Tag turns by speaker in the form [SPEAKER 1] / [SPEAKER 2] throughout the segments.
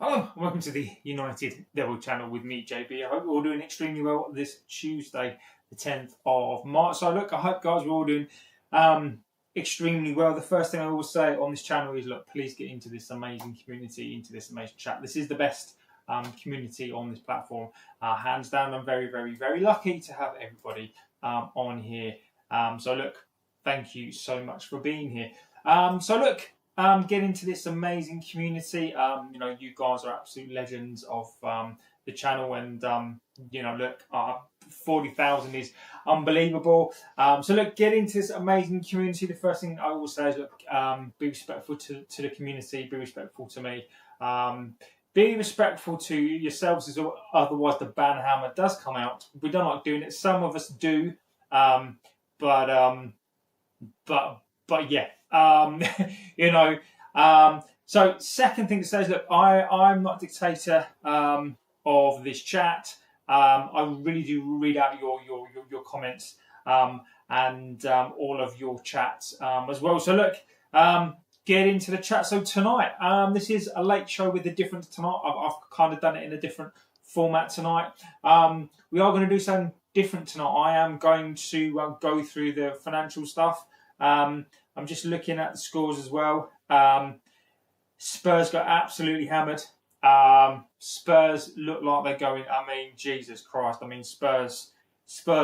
[SPEAKER 1] Hello, welcome to the United Devil channel with me, JB. I hope you're all doing extremely well this Tuesday, the 10th of March. So look, I hope guys we're all doing extremely well. The first thing I will say on this channel is, look, please get into this amazing community, into this amazing chat. This is the best community on this platform. Hands down, I'm very, very, very lucky to have everybody on here. So look, thank you so much for being here. Get into this amazing community. You guys are absolute legends of the channel, and 40,000 is unbelievable. Get into this amazing community. The first thing I will say is, look, be respectful to the community, be respectful to me, be respectful to yourselves, as otherwise the ban hammer does come out. We don't like doing it. Some of us do, but yeah. So second thing to say is, look, I'm not a dictator of this chat. I really do read out your comments and all of your chats as well. So look, get into the chat. So tonight, this is a late show with a difference tonight. I've kind of done it in a different format tonight. We are going to do something different tonight. I am going to go through the financial stuff. I'm just looking at the scores as well. Spurs got absolutely hammered. Spurs look like they're going. I mean, Jesus Christ! I mean, Spurs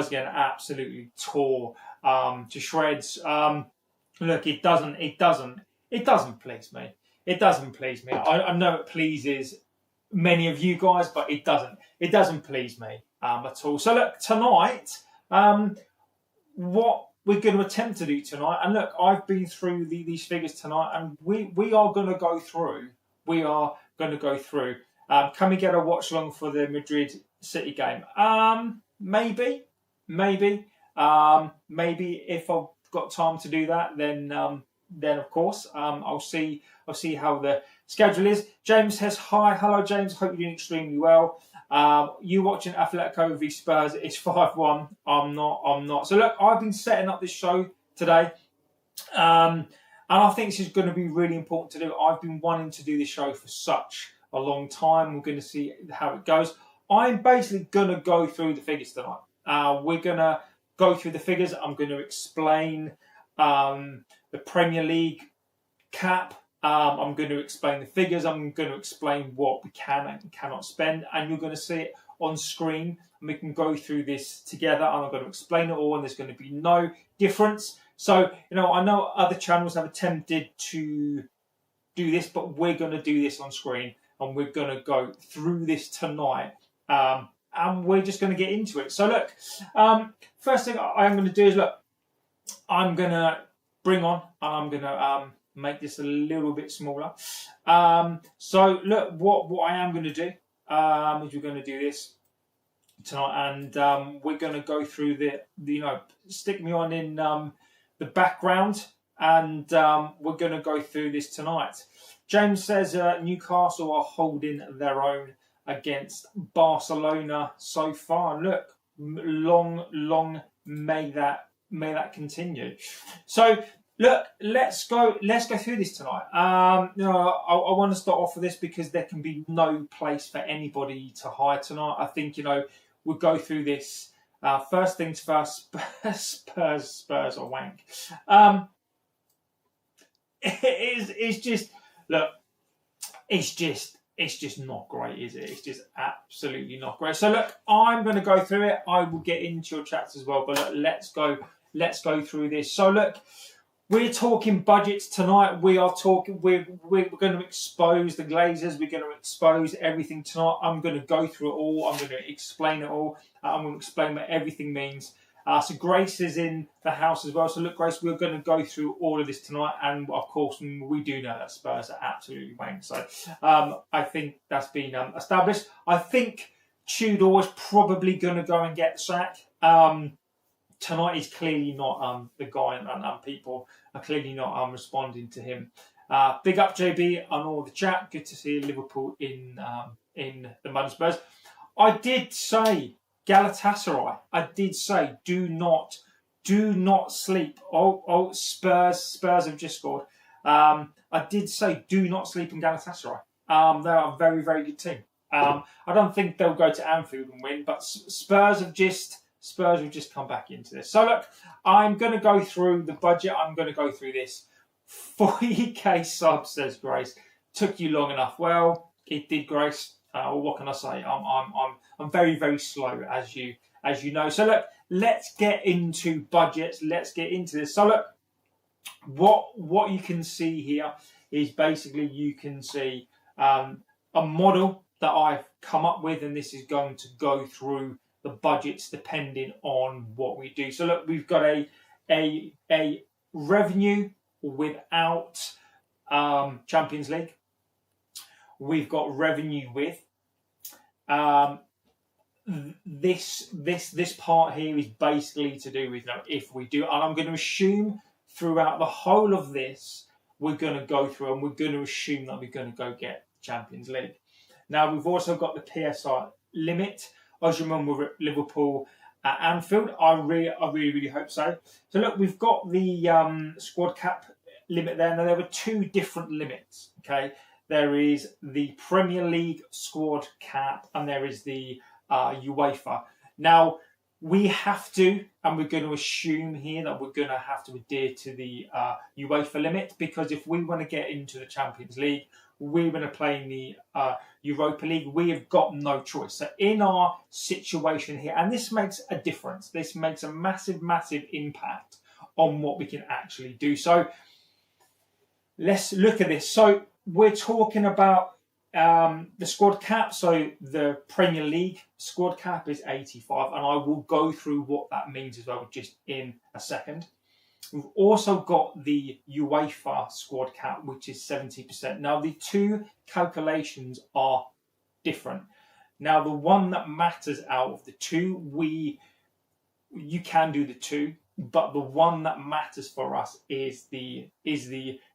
[SPEAKER 1] getting absolutely tore to shreds. Look, it doesn't please me. It doesn't please me. I know it pleases many of you guys, but it doesn't please me at all. So look, tonight, what we're going to attempt to do tonight, and look, I've been through these figures tonight, and we are going to go through. We are going to go through. Can we get a watch along for the Madrid City game? Maybe. If I've got time to do that, then of course I'll see how the schedule is. James says hi. Hello, James. Hope you're doing extremely well. You watching Atletico v Spurs? It's 5-1. I'm not. So look, I've been setting up this show today, and I think this is going to be really important to do. I've been wanting to do this show for such a long time. We're going to see how it goes. I'm basically going to go through the figures tonight. We're going to go through the figures. I'm going to explain the Premier League cap. I'm going to explain the figures. I'm going to explain what we can and cannot spend, and you're going to see it on screen, and we can go through this together, and I'm going to explain it all, and there's going to be no difference. So, I know other channels have attempted to do this, but we're going to do this on screen, and we're going to go through this tonight, and we're just going to get into it. So look, first thing I'm going to do is, look, I'm going to bring on, and I'm going to make this a little bit smaller. So look, what I am going to do is we're going to do this tonight, and we're going to go through the stick me on in the background, and we're going to go through this tonight. James says Newcastle are holding their own against Barcelona so far. Look, long may that continue. So look, let's go through this tonight. I want to start off with this because there can be no place for anybody to hide tonight. I think we'll go through this. First things first, Spurs are wank. It's just look, it's just not great, is it? It's just absolutely not great. So look, I'm going to go through it. I will get into your chats as well, but look, let's go through this. So look, we're talking budgets tonight. We're going to expose the Glazers. We're going to expose everything tonight. I'm going to go through it all. I'm going to explain it all. I'm going to explain what everything means. So Grace is in the house as well. So look, Grace, we're going to go through all of this tonight. And of course, we do know that Spurs are absolutely wank. So I think that's been established. I think Tudor is probably going to go and get the sack. Tonight is clearly not the guy, and people are clearly not responding to him. Big up JB on all the chat. Good to see Liverpool in the mud Spurs. I did say Galatasaray. I did say do not sleep. Spurs have just scored. I did say do not sleep in Galatasaray. They are a very, very good team. I don't think they'll go to Anfield and win, but Spurs have just come back into this. So look, I'm going to go through the budget. I'm going to go through this. 40k subs, says Grace. Took you long enough. Well, it did, Grace. What can I say? I'm very, very slow, as you know. So look, let's get into budgets. Let's get into this. So look, what you can see here is basically you can see a model that I've come up with, and this is going to go through the budgets depending on what we do. So look, we've got a revenue without Champions League. We've got revenue with. This part here is basically to do with, if we do, and I'm going to assume throughout the whole of this, we're going to go through and we're going to assume that we're going to go get Champions League. Now, we've also got the PSR limit. As you remember at Liverpool at Anfield, I really hope so. So look, we've got the squad cap limit there. Now, there were two different limits, okay? There is the Premier League squad cap and there is the UEFA. Now, we have to, and we're going to assume here that we're going to have to adhere to the UEFA limit, because if we want to get into the Champions League, we're going to play in the Europa League. We have got no choice. So in our situation here, and this makes a difference. This makes a massive, massive impact on what we can actually do. So let's look at this. So we're talking about the squad cap. So the Premier League squad cap is 85, and I will go through what that means as well just in a second. We've also got the UEFA squad cap, which is 70%. Now, the two calculations are different. Now, the one that matters out of the two, you can do the two, but the one that matters for us is the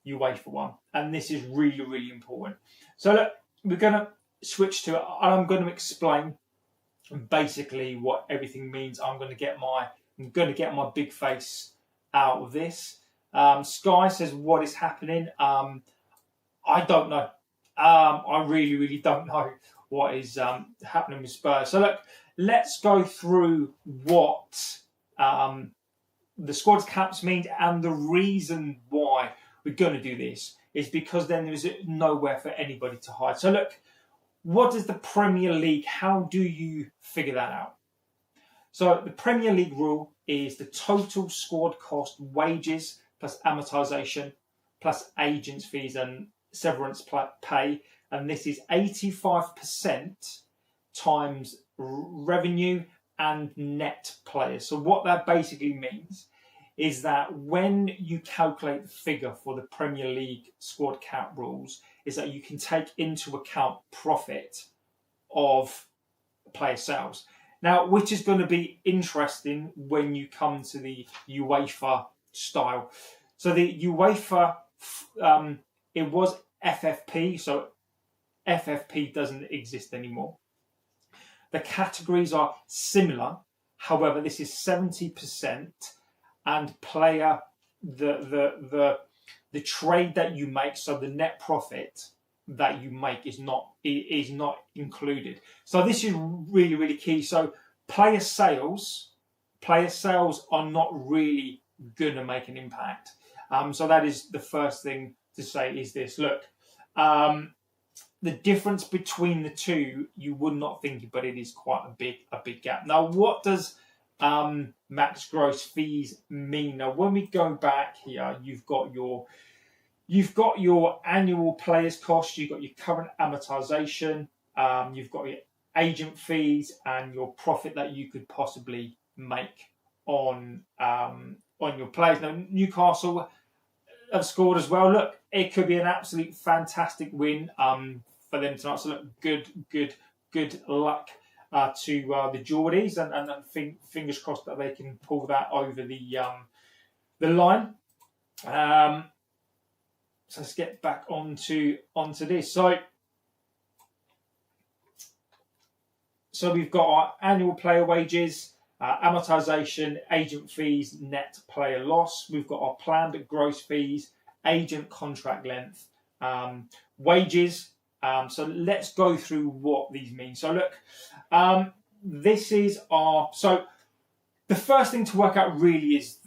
[SPEAKER 1] UEFA one, and this is really, really important. So look, we're going to switch to it. I'm going to explain basically what everything means. I'm going to get my big face out of this. Sky says, what is happening? I don't know. I really, really don't know what is happening with Spurs. So look, let's go through what the squad caps mean, and the reason why we're going to do this is because then there's nowhere for anybody to hide. So look, what is the Premier League? How do you figure that out? So the Premier League rule is the total squad cost, wages plus amortization plus agents' fees and severance pay, and this is 85% times revenue and net players. So what that basically means is that when you calculate the figure for the Premier League squad cap rules, is that you can take into account profit of player sales. Now, which is going to be interesting when you come to the UEFA style. So the UEFA, it was FFP, so FFP doesn't exist anymore. The categories are similar. However, this is 70%, and player, the trade that you make, so the net profit that you make is not included. So this is really, really key. So player sales are not really going to make an impact. So that is the first thing to say is this. Look, the difference between the two, you would not think, but it is quite a big gap. Now, what does max gross fees mean? Now, when we go back here, you've got your annual players cost, you've got your current amortization, you've got your agent fees, and your profit that you could possibly make on your players. Now, Newcastle have scored as well. Look, it could be an absolute fantastic win for them tonight. So look, good luck to the Geordies, and fingers crossed that they can pull that over the line. So let's get back onto this. So we've got our annual player wages, amortization, agent fees, net player loss. We've got our planned gross fees, agent contract length, wages, So let's go through what these mean. So look, this is so the first thing to work out really is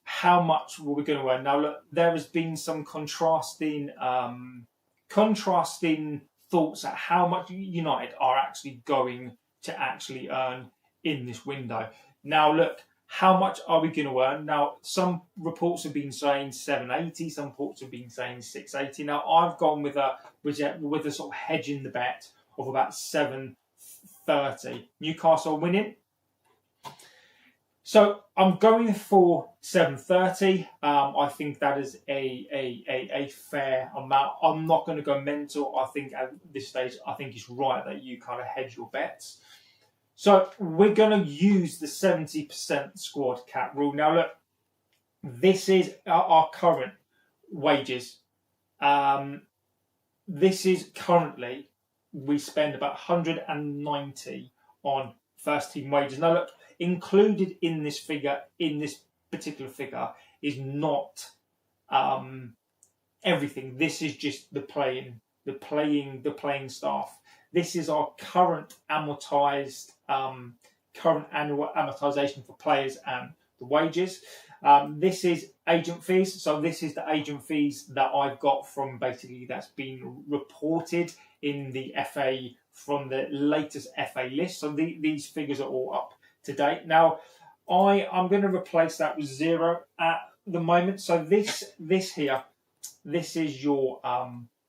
[SPEAKER 1] how much we're going to earn. Now look, there has been some contrasting thoughts at how much United are actually going to actually earn in this window. Now look, how much are we going to earn? Now some reports have been saying 780, some reports have been saying 680. Now I've gone with a sort of hedging the bet of about 730. Newcastle winning. So I'm going for 730. I think that is a fair amount. I'm not going to go mental. I think at this stage, I think it's right that you kind of hedge your bets. So we're going to use the 70% squad cap rule. Now look, this is our current wages. This is currently, we spend about 190 on first team wages. Now look, included in this figure, in this particular figure, is not everything. This is just the playing staff. This is our current amortized, current annual amortization for players and the wages. This is agent fees. So this is the agent fees that I've got from basically that's been reported in the FA from the latest FA list. So these figures are all up to date. Now, I'm going to replace that with 0 at the moment. So this here, this is your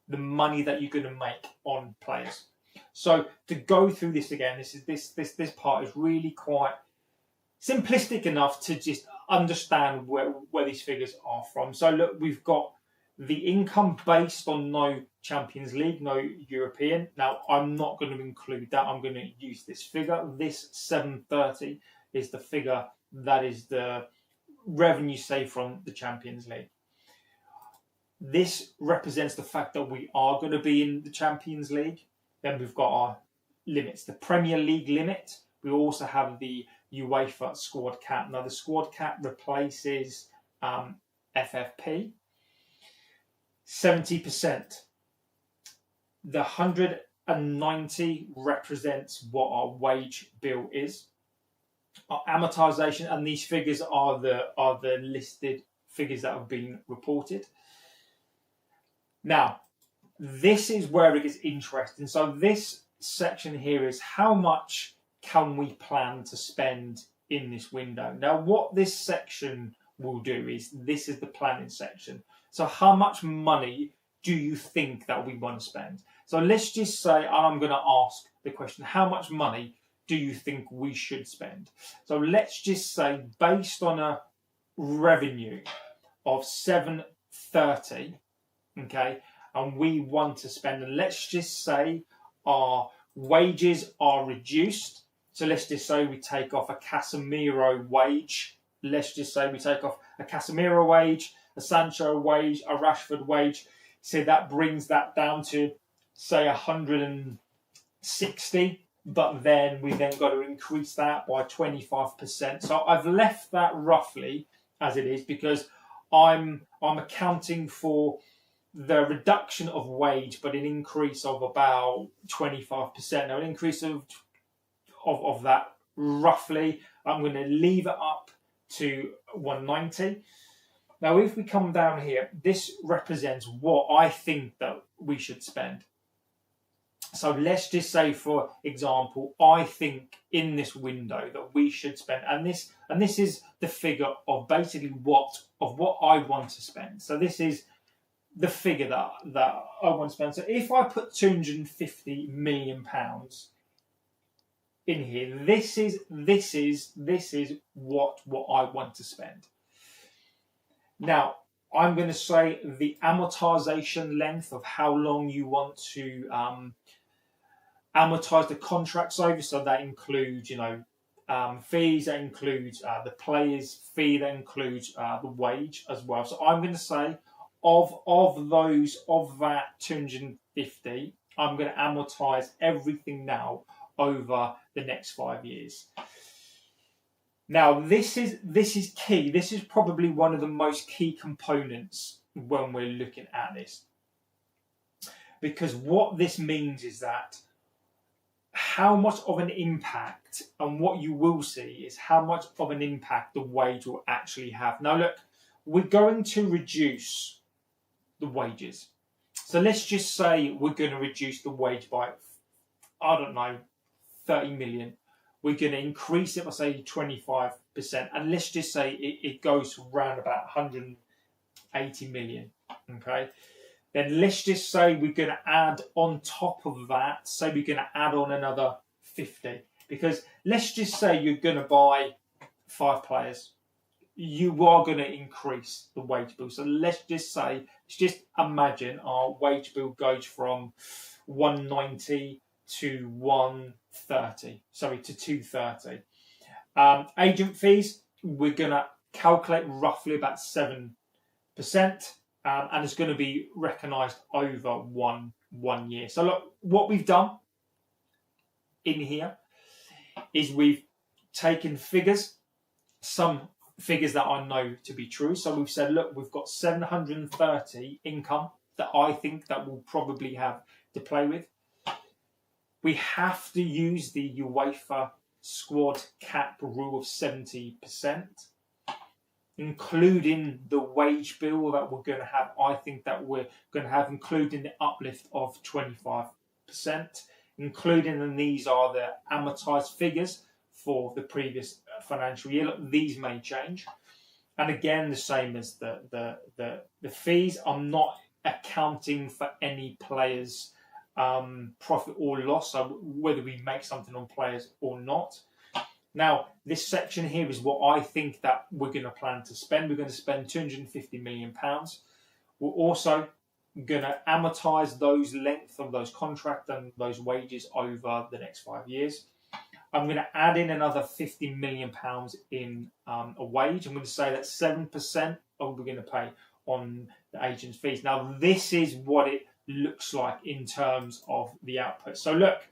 [SPEAKER 1] the money that you're going to make on players. So to go through this again, this part is really quite simplistic enough to just understand where these figures are from. So look, we've got the income based on no Champions League, no European. Now, I'm not going to include that. I'm going to use this figure. This 730 is the figure that is the revenue saved from the Champions League. This represents the fact that we are going to be in the Champions League. Then we've got our limits, the Premier League limit. We also have the UEFA squad cap. Now, the squad cap replaces FFP. 70%. The 190 represents what our wage bill is. Our amortization, and these figures are the listed figures that have been reported. Now, this is where it gets interesting. So this section here is how much can we plan to spend in this window. Now, what this section will do is, this is the planning section. So how much money do you think that we want to spend? So let's just say, I'm going to ask the question, how much money do you think we should spend? So let's just say, based on a revenue of 730, okay, and we want to spend, and let's just say our wages are reduced. So let's just say we take off a Casemiro wage. Let's just say we take off a Casemiro wage, a Sancho wage, a Rashford wage. So that brings that down to, say, 160. But then we got to increase that by 25%. So I've left that roughly as it is because I'm accounting for the reduction of wage, but an increase of about 25%. Now, an increase of that roughly, I'm going to leave it up to 190. Now, if we come down here, this represents what I think that we should spend. So let's just say, for example, I think in this window that we should spend, and this is the figure of basically what I want to spend. So this is the figure that I want to spend. So if I put £250 million in here, this is what I want to spend. Now, I'm going to say the amortization length of how long you want to amortize the contracts over. So that includes, fees, that includes the player's fee, that includes the wage as well. So I'm going to say of that 250, I'm going to amortize everything now over the next 5 years. Now, this is key. This is probably one of the most key components when we're looking at this. because what this means is that how much of an impact, and what you will see is how much of an impact the wage will actually have. Now look, we're going to reduce the wages. So let's just say we're going to reduce the wage by, I don't know, 30 million. We're going to increase it by, say, 25%. And let's just say it goes to around about 180 million. Okay. Then let's just say we're going to add on top of that, so we're going to add on another 50. Because let's just say you're going to buy 5 players. You are going to increase the wage bill. So let's just imagine our wage bill goes from 190 to 130. Sorry, to 230. Agent fees, we're going to calculate roughly about 7%. And it's going to be recognised over one year. So look, what we've done in here is we've taken figures, some figures that I know to be true. So we've said, look, we've got 730 income that I think that we'll probably have to play with. We have to use the UEFA squad cap rule of 70%, including the wage bill that we're going to have. I think that we're going to have, including the uplift of 25%, including, and these are the amortised figures for the previous financial year. Look, these may change. And again, the same as the fees. I'm not accounting for any players' profit or loss, so whether we make something on players or not. Now, this section here is what I think that we're going to plan to spend. We're going to spend £250 million. We're also going to amortise those length of those contracts and those wages over the next 5 years. I'm going to add in another £50 million in a wage. I'm going to say that 7% of we're going to pay on the agent's fees. Now, this is what it looks like in terms of the output. So look,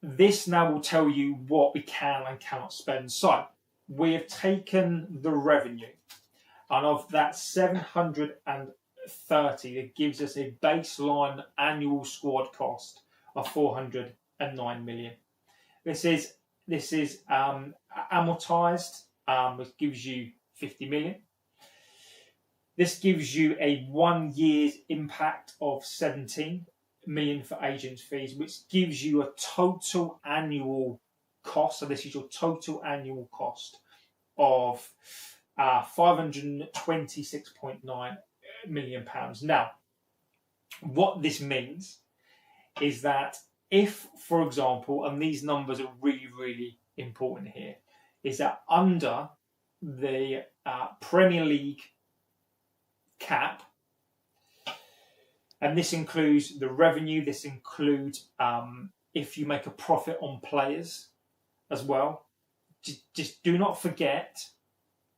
[SPEAKER 1] this now will tell you what we can and cannot spend. So we have taken the revenue, and of that 730, it gives us a baseline annual squad cost of 409 million. This is amortized, which gives you 50 million. This gives you a 1 year's impact of 17 million for agents' fees, which gives you a total annual cost. So this is your total annual cost of £526.9 million. Now, what this means is that if, for example, and these numbers are really, really important here, is that under the Premier League cap, and this includes the revenue, this includes if you make a profit on players as well. Just do not forget,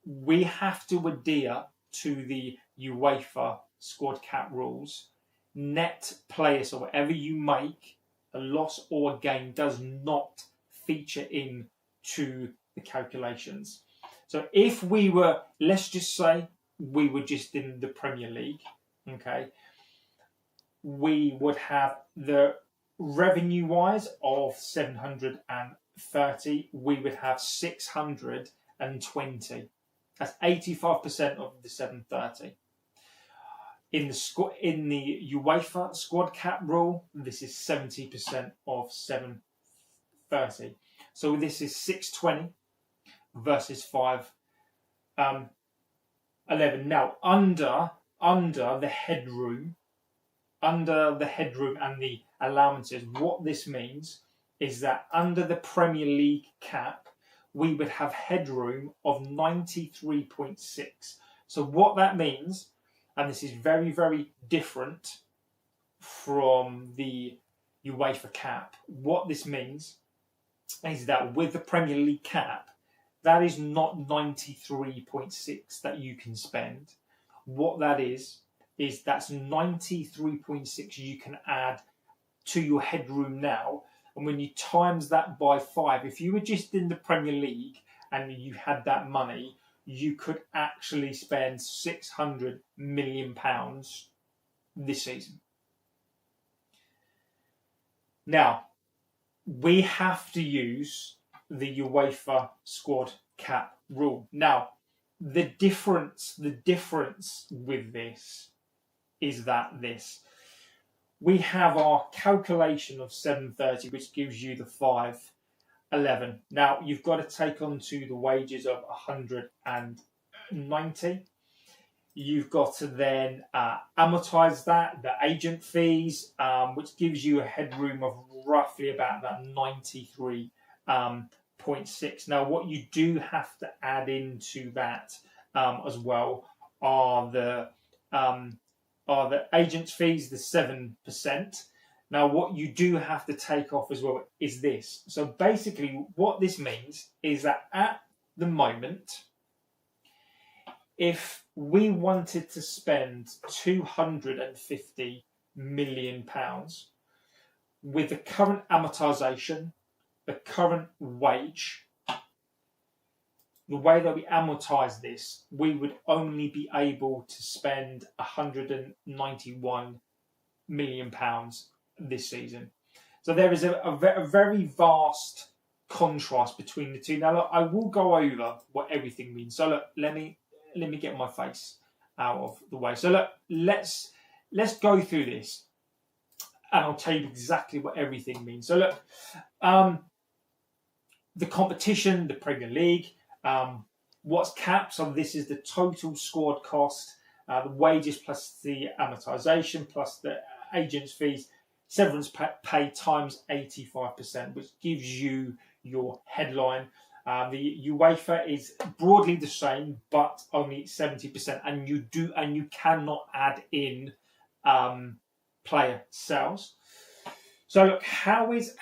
[SPEAKER 1] we have to adhere to the UEFA squad cap rules. Net players, so whatever you make, a loss or a gain, does not feature into the calculations. So if we were, let's just say we were just in the Premier League, okay, we would have the revenue-wise of 730, we would have 620. That's 85% of the 730. In the UEFA squad cap rule, this is 70% of 730. So this is 620 versus 511. Now, under the headroom, and the allowances, what this means is that under the Premier League cap, we would have headroom of 93.6. So what that means, and this is very, very different from the UEFA cap, what this means is that with the Premier League cap, that is not 93.6 that you can spend. What that is that's 93.6 you can add to your headroom now. And when you times that by 5, if you were just in the Premier League and you had that money, you could actually spend £600 million this season. Now, we have to use the UEFA squad cap rule. Now, the difference with this is that we have our calculation of 730, which gives you the 511. Now, you've got to take onto the wages of 190. You've got to then amortize that, the agent fees, which gives you a headroom of roughly about that 93.6. Now, what you do have to add into that as well are the agent's fees, the 7%. Now, what you do have to take off as well is this. So basically, what this means is that at the moment, if we wanted to spend £250 million with the current amortization, the current wage, the way that we amortize this, we would only be able to spend £191 million this season. So there is a very vast contrast between the two. Now, look, I will go over what everything means. So look, let me get my face out of the way. So look, let's go through this, and I'll tell you exactly what everything means. So look, the competition, the Premier League, what's capped? So this is the total squad cost, the wages plus the amortization plus the agent's fees, severance pay times 85%, which gives you your headline. The UEFA is broadly the same, but only 70%, and you cannot add in player sales. So look, how is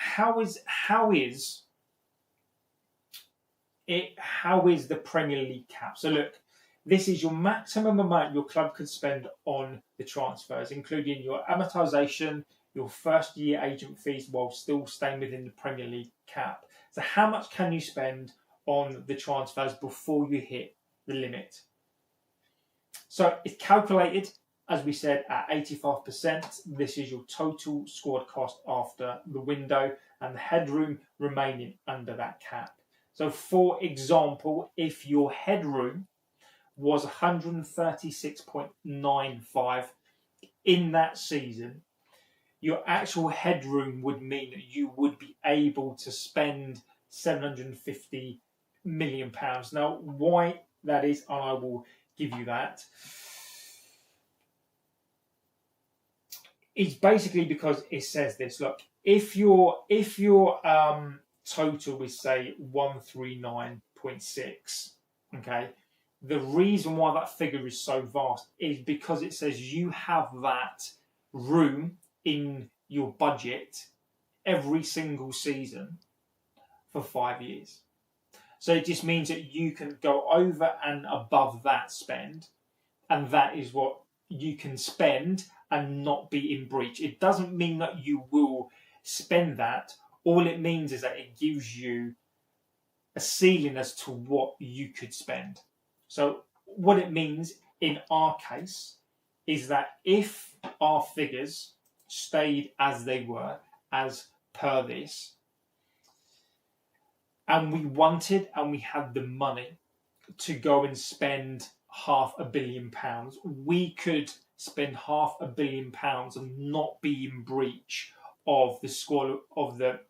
[SPEAKER 1] the Premier League cap? So look, this is your maximum amount your club could spend on the transfers, including your amortization, your first year agent fees, while still staying within the Premier League cap. So how much can you spend on the transfers before you hit the limit? So it's calculated, as we said, at 85%. This is your total squad cost after the window and the headroom remaining under that cap. So for example, if your headroom was 136.95 in that season, your actual headroom would mean that you would be able to spend £750 million. Now, why that is, and I will give you that, it's basically because it says this. Look, if your total is, say, 139.6, okay, the reason why that figure is so vast is because it says you have that room in your budget every single season for 5 years. So it just means that you can go over and above that spend, and that is what you can spend and not be in breach. It doesn't mean that you will spend that. All it means is that it gives you a ceiling as to what you could spend. So what it means in our case is that if our figures stayed as they were, as per this, and we wanted and we had the money to go and spend £500 million, we could spend £500 million and not be in breach of the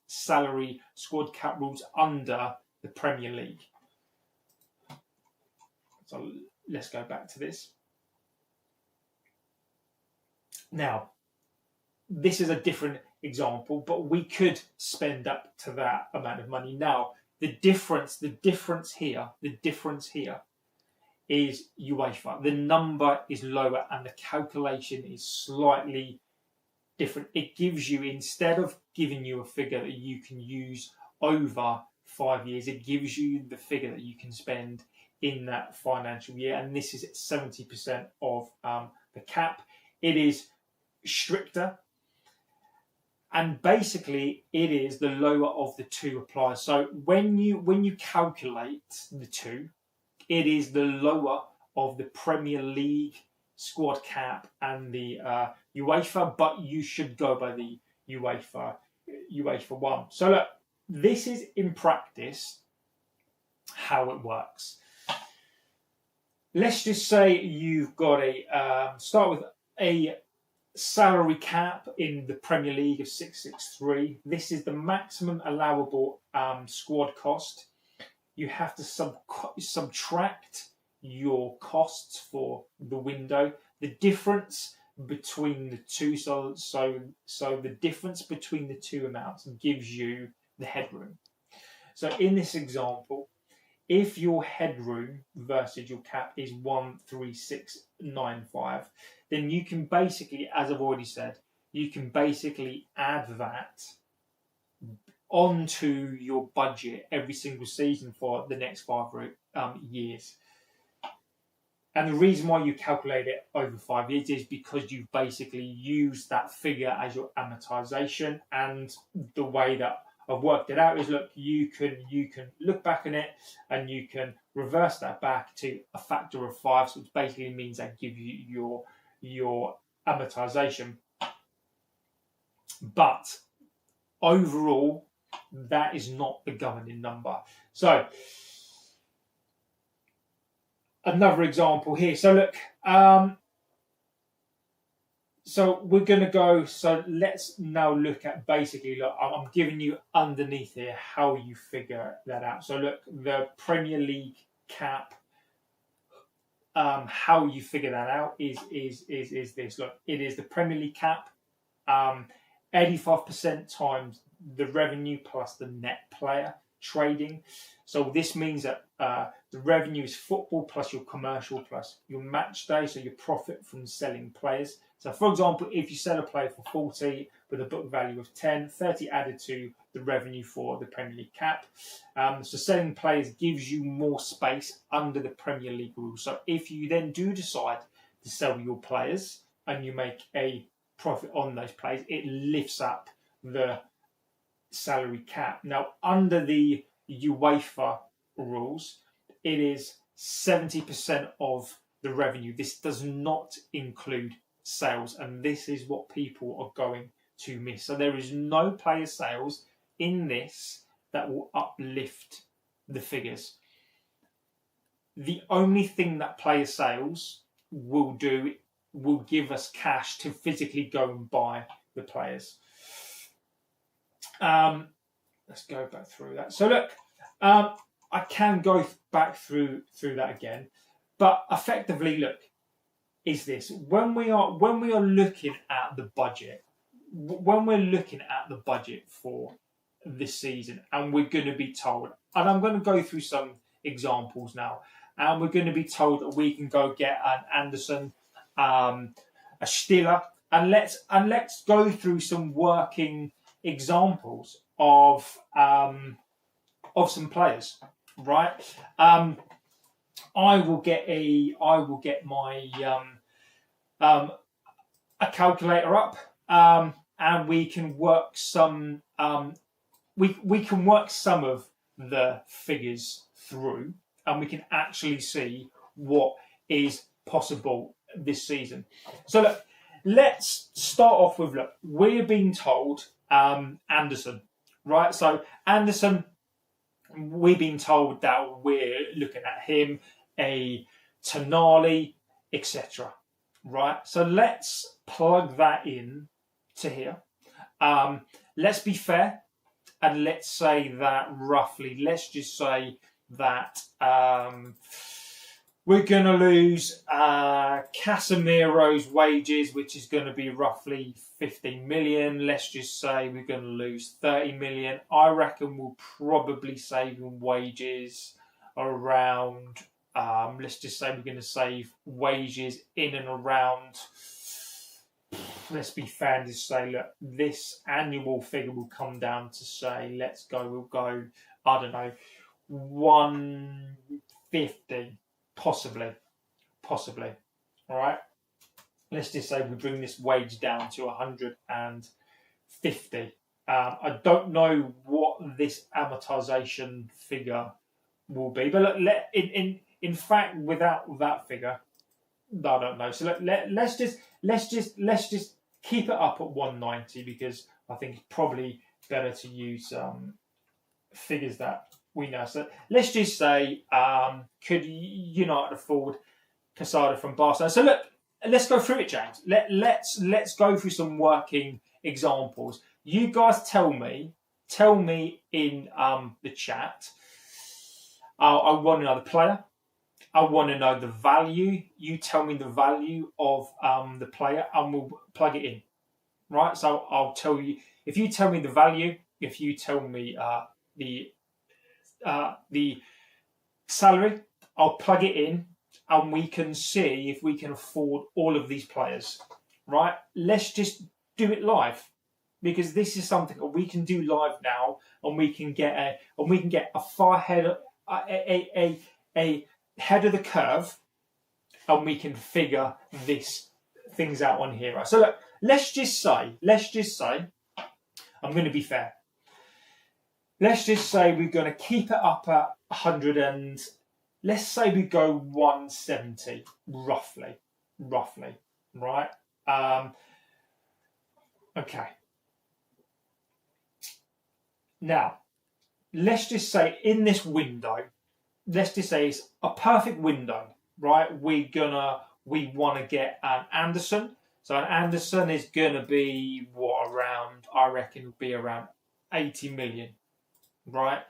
[SPEAKER 1] salary squad cap rules under the Premier League. So let's go back to this. Now, this is a different example, but we could spend up to that amount of money. Now, the difference here is UEFA. The number is lower and the calculation is slightly different. It gives you, instead of giving you a figure that you can use over 5 years, it gives you the figure that you can spend in that financial year, and this is 70% of the cap. It is stricter, and basically it is the lower of the two applies. So when you calculate the two, it is the lower of the Premier League squad cap and the UEFA, but you should go by the UEFA one. So look, this is in practice how it works. Let's just say you've got start with a salary cap in the Premier League of 663. This is the maximum allowable squad cost. You have to subtract your costs for the window. The difference between the two, so the difference between the two amounts gives you the headroom. So in this example, if your headroom versus your cap is 13695, then you can basically, as I've already said, you can basically add that onto your budget every single season for the next 5 years. And the reason why you calculate it over 5 years is because you've basically used that figure as your amortization. And the way that I've worked it out is, look, you can look back on it and you can reverse that back to a factor of 5, so it basically means that give you your amortization. But overall, that is not the governing number. So another example here. So look, so we're going to go, so let's now look at basically, look, I'm giving you underneath here how you figure that out. So look, the Premier League cap, how you figure that out is this. Look, it is the Premier League cap, 85% times the revenue plus the net player trading. So this means that the revenue is football plus your commercial plus your match day, so your profit from selling players. So for example, if you sell a player for 40 with a book value of 10, 30 added to the revenue for the Premier League cap. So selling players gives you more space under the Premier League rules. So if you then do decide to sell your players and you make a profit on those players, it lifts up the salary cap. Now, under the UEFA rules, it is 70% of the revenue. This does not include sales, and this is what people are going to miss. So there is no player sales in this that will uplift the figures. The only thing that player sales will do will give us cash to physically go and buy the players. Let's go back through that. So look, I can go back through that again, but effectively, look, is this when we are looking at the budget, for this season, and we're going to be told, and I'm going to go through some examples now, and we're going to be told that we can go get an Anderson, a Stiller, and let's go through some working examples of some players, right? I will get my a calculator up, and we can work some we can work some of the figures through, and we can actually see what is possible this season. So look, let's start off with, look, we're being told Anderson, right? So Anderson, we've been told that we're looking at him, a Tonali, etc. Right? So let's plug that in to here. Let's be fair, and let's say that roughly, let's just say that we're going to lose Casemiro's wages, which is going to be roughly 15 million. Let's just say we're going to lose 30 million. I reckon we'll probably save in wages around, let's just say we're going to save wages in and around, let's be fair and just say, look, this annual figure will come down to say, we'll go, I don't know, 150. Possibly. All right. Let's just say we bring this wage down to 150. I don't know what this amortization figure will be, but look, in fact, without that figure, I don't know. So let's just keep it up at 190 because I think it's probably better to use figures that we know. So let's just say, could United afford Casado from Barcelona? So look, let's go through it, James. Let's go through some working examples. You guys tell me in the chat. I want to know the player. I want to know the value. You tell me the value of the player, and we'll plug it in. Right. So I'll tell you if you tell me the value. If you tell me the salary, I'll plug it in, and we can see if we can afford all of these players. Right. Let's just do it live, because this is something that we can do live now, and we can get a far ahead a head of the curve, and we can figure things out on here. Right? So look, let's just say, I'm going to be fair. Let's just say we're going to keep it up at 100 and let's say we go 170 roughly, right? Okay. Now, let's just say in this window, let's just say it's a perfect window, right? We want to get an Anderson. So an Anderson is going to be I reckon it'll be around 80 million, right?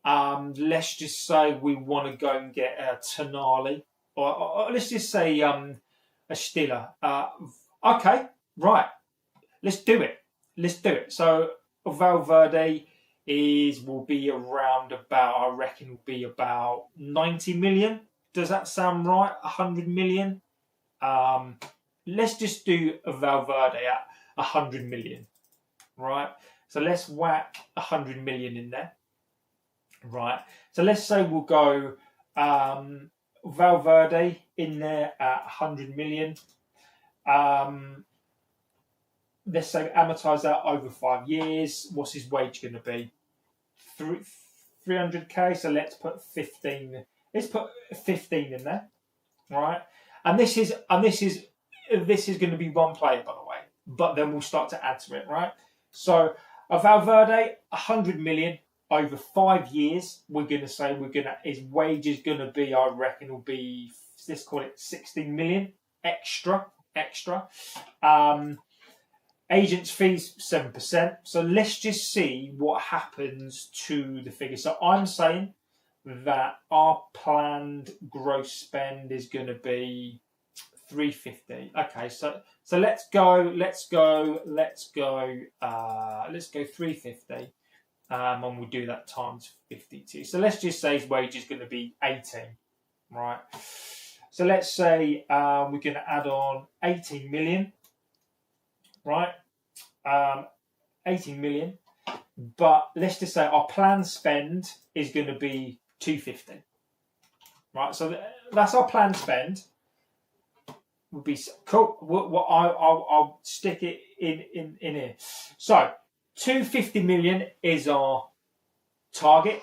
[SPEAKER 1] Let's just say we want to go and get a Tonali, or let's just say a Stiller. Okay, right. Let's do it. So Valverde will be around about, I reckon, will be about 90 million. Does that sound right? 100 million. Let's just do a Valverde at 100 million, right? So let's whack 100 million in there, right? So let's say we'll go Valverde in there at 100 million. Let's say amortize that over 5 years. What's his wage going to be? 300k. So let's put 15. Let's put 15 in there, right? And this is going to be one player, by the way. But then we'll start to add to it, right? So a Valverde, 100 million over 5 years. We're going to say his wage is going to be, I reckon, will be, let's call it 16 million extra. Agents fees 7%. So let's just see what happens to the figure. So I'm saying that our planned gross spend is going to be 350. Okay, so let's go 350. And we'll do that times 52. So let's just say his wage is going to be 18, right? So let's say we're going to add on 18 million, right? 18 million. But let's just say our planned spend is going to be 250, right? So that's our planned spend. Would be cool. I'll stick it in here. So 250 million is our target.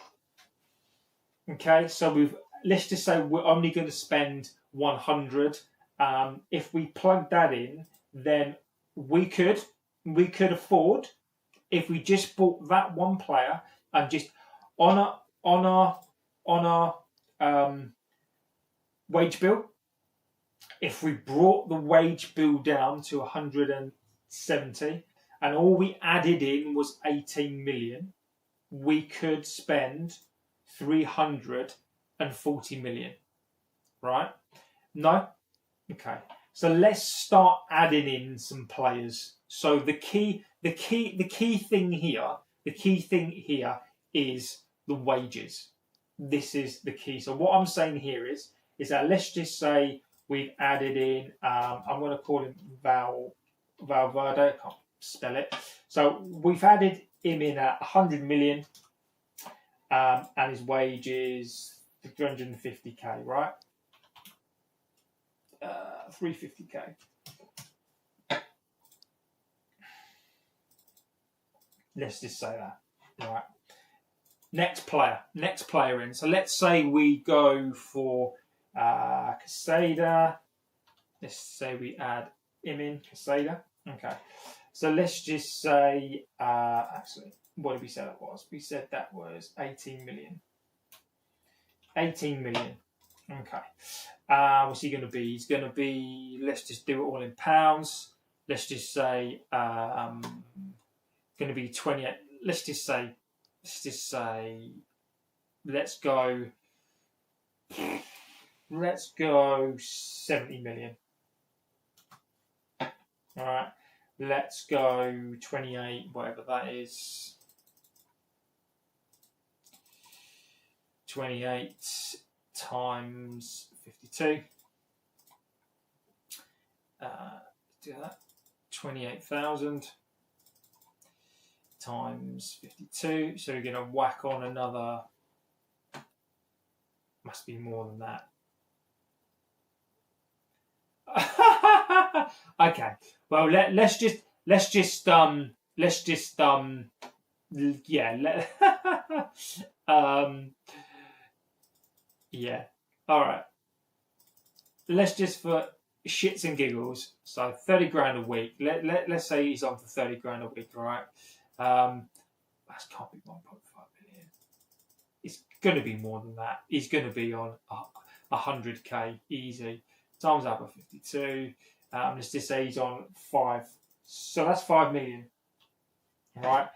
[SPEAKER 1] Okay, so let's just say we're only going to spend 100. If we plug that in, then we could afford, if we just bought that one player and just on our wage bill. If we brought the wage bill down to 170 and all we added in was 18 million, we could spend 340 million, right? No? Okay. So let's start adding in some players. So the key thing here is the wages. This is the key. So what I'm saying here is that let's just say we've added in, I'm going to call him Valverde, I can't spell it. So we've added him in at 100 million, and his wage is 350k, right? 350k. Let's just say that, right? Next player in. So let's say we go for Casada. let's say we add him in, Casada. Okay. So let's just say, actually, what did we say that was? We said that was 18 million. 18 million. Okay. What's he going to be? He's going to be, let's just do it all in pounds. Let's just say, going to be 28. Let's just say, let's go 70 million. All right. Let's go 28, whatever that is. 28 times 52. Do that. 28,000 times 52. So we're going to whack on another. Must be more than that. Okay. Well, let's just yeah. Yeah. All right. Let's just for shits and giggles. So 30 grand a week. Let's say he's on for 30 grand a week. All right. That can't be 1.5 million. It's going to be more than that. He's going to be on 100k easy. Times up by 52. Let's just say he's on 5. So that's 5 million. All right.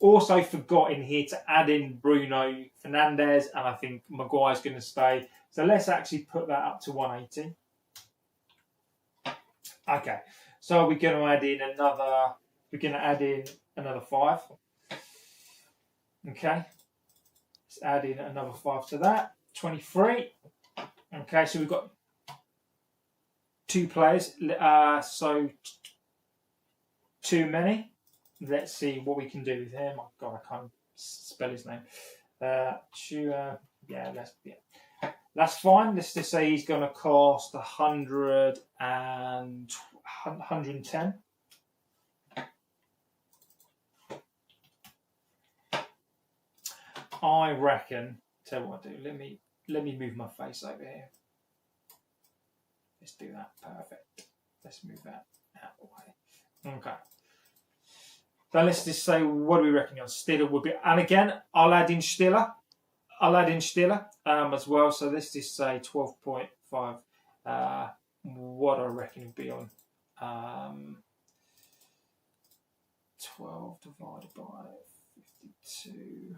[SPEAKER 1] Also forgot in here to add in Bruno Fernandes, and I think Maguire's going to stay. So let's actually put that up to 180. Okay. So we're going to add in another. We're going to add in another 5. Okay. Let's add in another 5 to that. 23. Okay. So we've got 2 players. So too many. Let's see what we can do with him. Oh God, I can't spell his name. That's fine. Let's just say he's going to cost 110. I reckon. Tell you what I'll do. Let me move my face over here. Let's do that. Perfect. Let's move that out of the way. Okay. So let's just say, what do we reckon on Stiller would be? And again, I'll add in Stiller. As well. So let's just say 12.5. What I reckon would be on 12 divided by 52.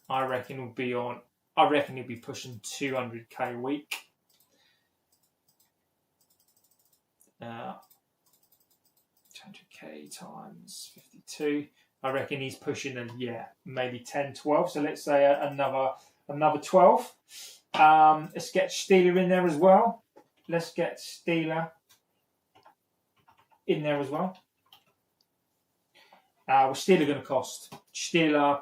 [SPEAKER 1] I reckon he'll be pushing 200k a week. 200k times 52. I reckon he's pushing maybe 10, 12. So let's say another 12. Let's get Steeler in there as well. What's Steeler? Going to cost? Steeler.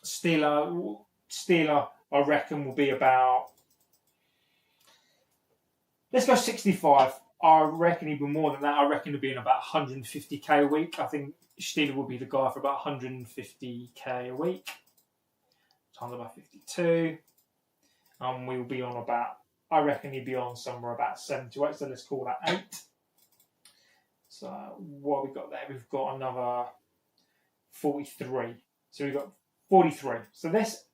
[SPEAKER 1] Steeler, I reckon, will be about. Let's go 65. I reckon he'll be more than that. I reckon he'll be in about 150k a week. I think Steeler will be the guy for about 150k a week. Times about 52. We'll be on about. I reckon he'll be on somewhere about 7 to 8. So let's call that 8. So what have we got there? We've got another 43. So we've got 43. So let's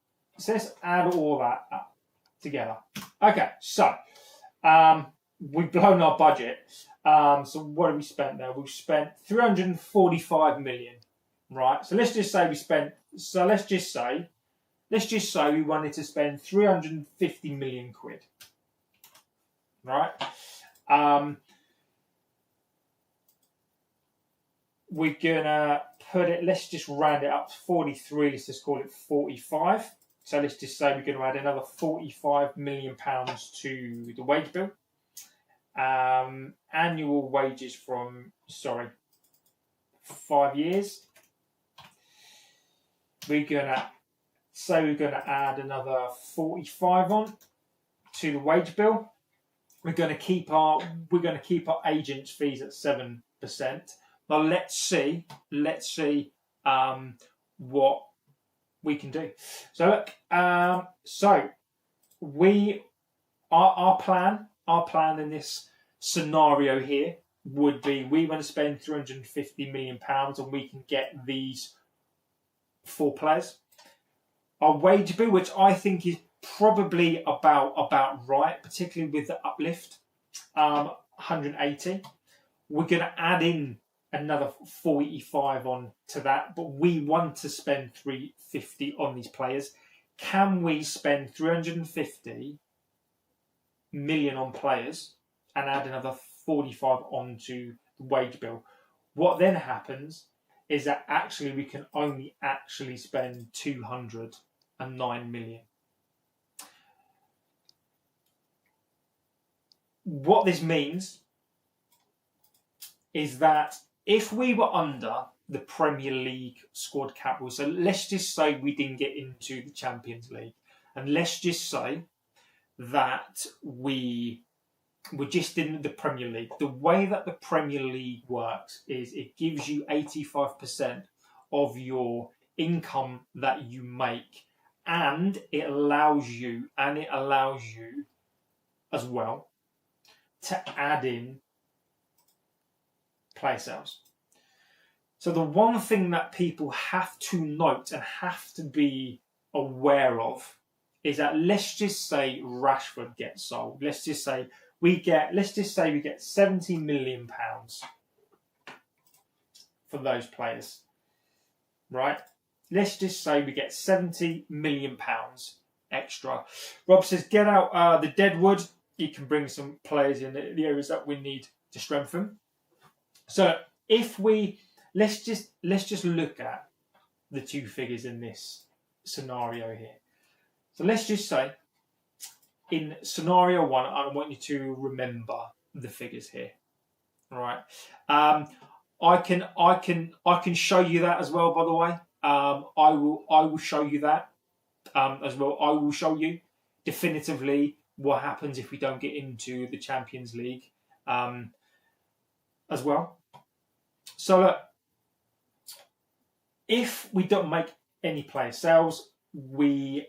[SPEAKER 1] add all that up together. Okay, so we've blown our budget. So what have we spent there? We've spent 345 million, right? So let's just say we wanted to spend 350 million quid, right? We're gonna put it. Let's just round it up to 43. Let's just call it 45. So let's just say we're going to add another 45 million pounds to the wage bill. Annual wages from 5 years. We're going to add another 45 on to the wage bill. We're going to keep our agents' fees at 7%. Now let's see what we can do. So look, our plan in this scenario here would be we want to spend £350 million and we can get these 4 players. Our wage bill, which I think is probably about right, particularly with the uplift, 180. We're going to add in another 45 on to that, but we want to spend 350 on these players. Can we spend 350 million on players and add another 45 onto the wage bill? What then happens is that actually we can only actually spend 209 million. What this means is that if we were under the Premier League squad cap rule, so let's just say we didn't get into the Champions League, and let's just say that we were just in the Premier League. The way that the Premier League works is it gives you 85% of your income that you make, and it allows you as well to add in player sales. So the one thing that people have to note and have to be aware of is that let's just say Rashford gets sold. Let's just say we get £70 million for those players, right? Let's just say we get £70 million extra. Rob says, get out the deadwood. You can bring some players in the areas that we need to strengthen. So if let's just look at the 2 figures in this scenario here. So let's just say in scenario 1, I want you to remember the figures here. All right. I can show you that as well, by the way. I will show you that as well. I will show you definitively what happens if we don't get into the Champions League as well. So look, if we don't make any player sales, we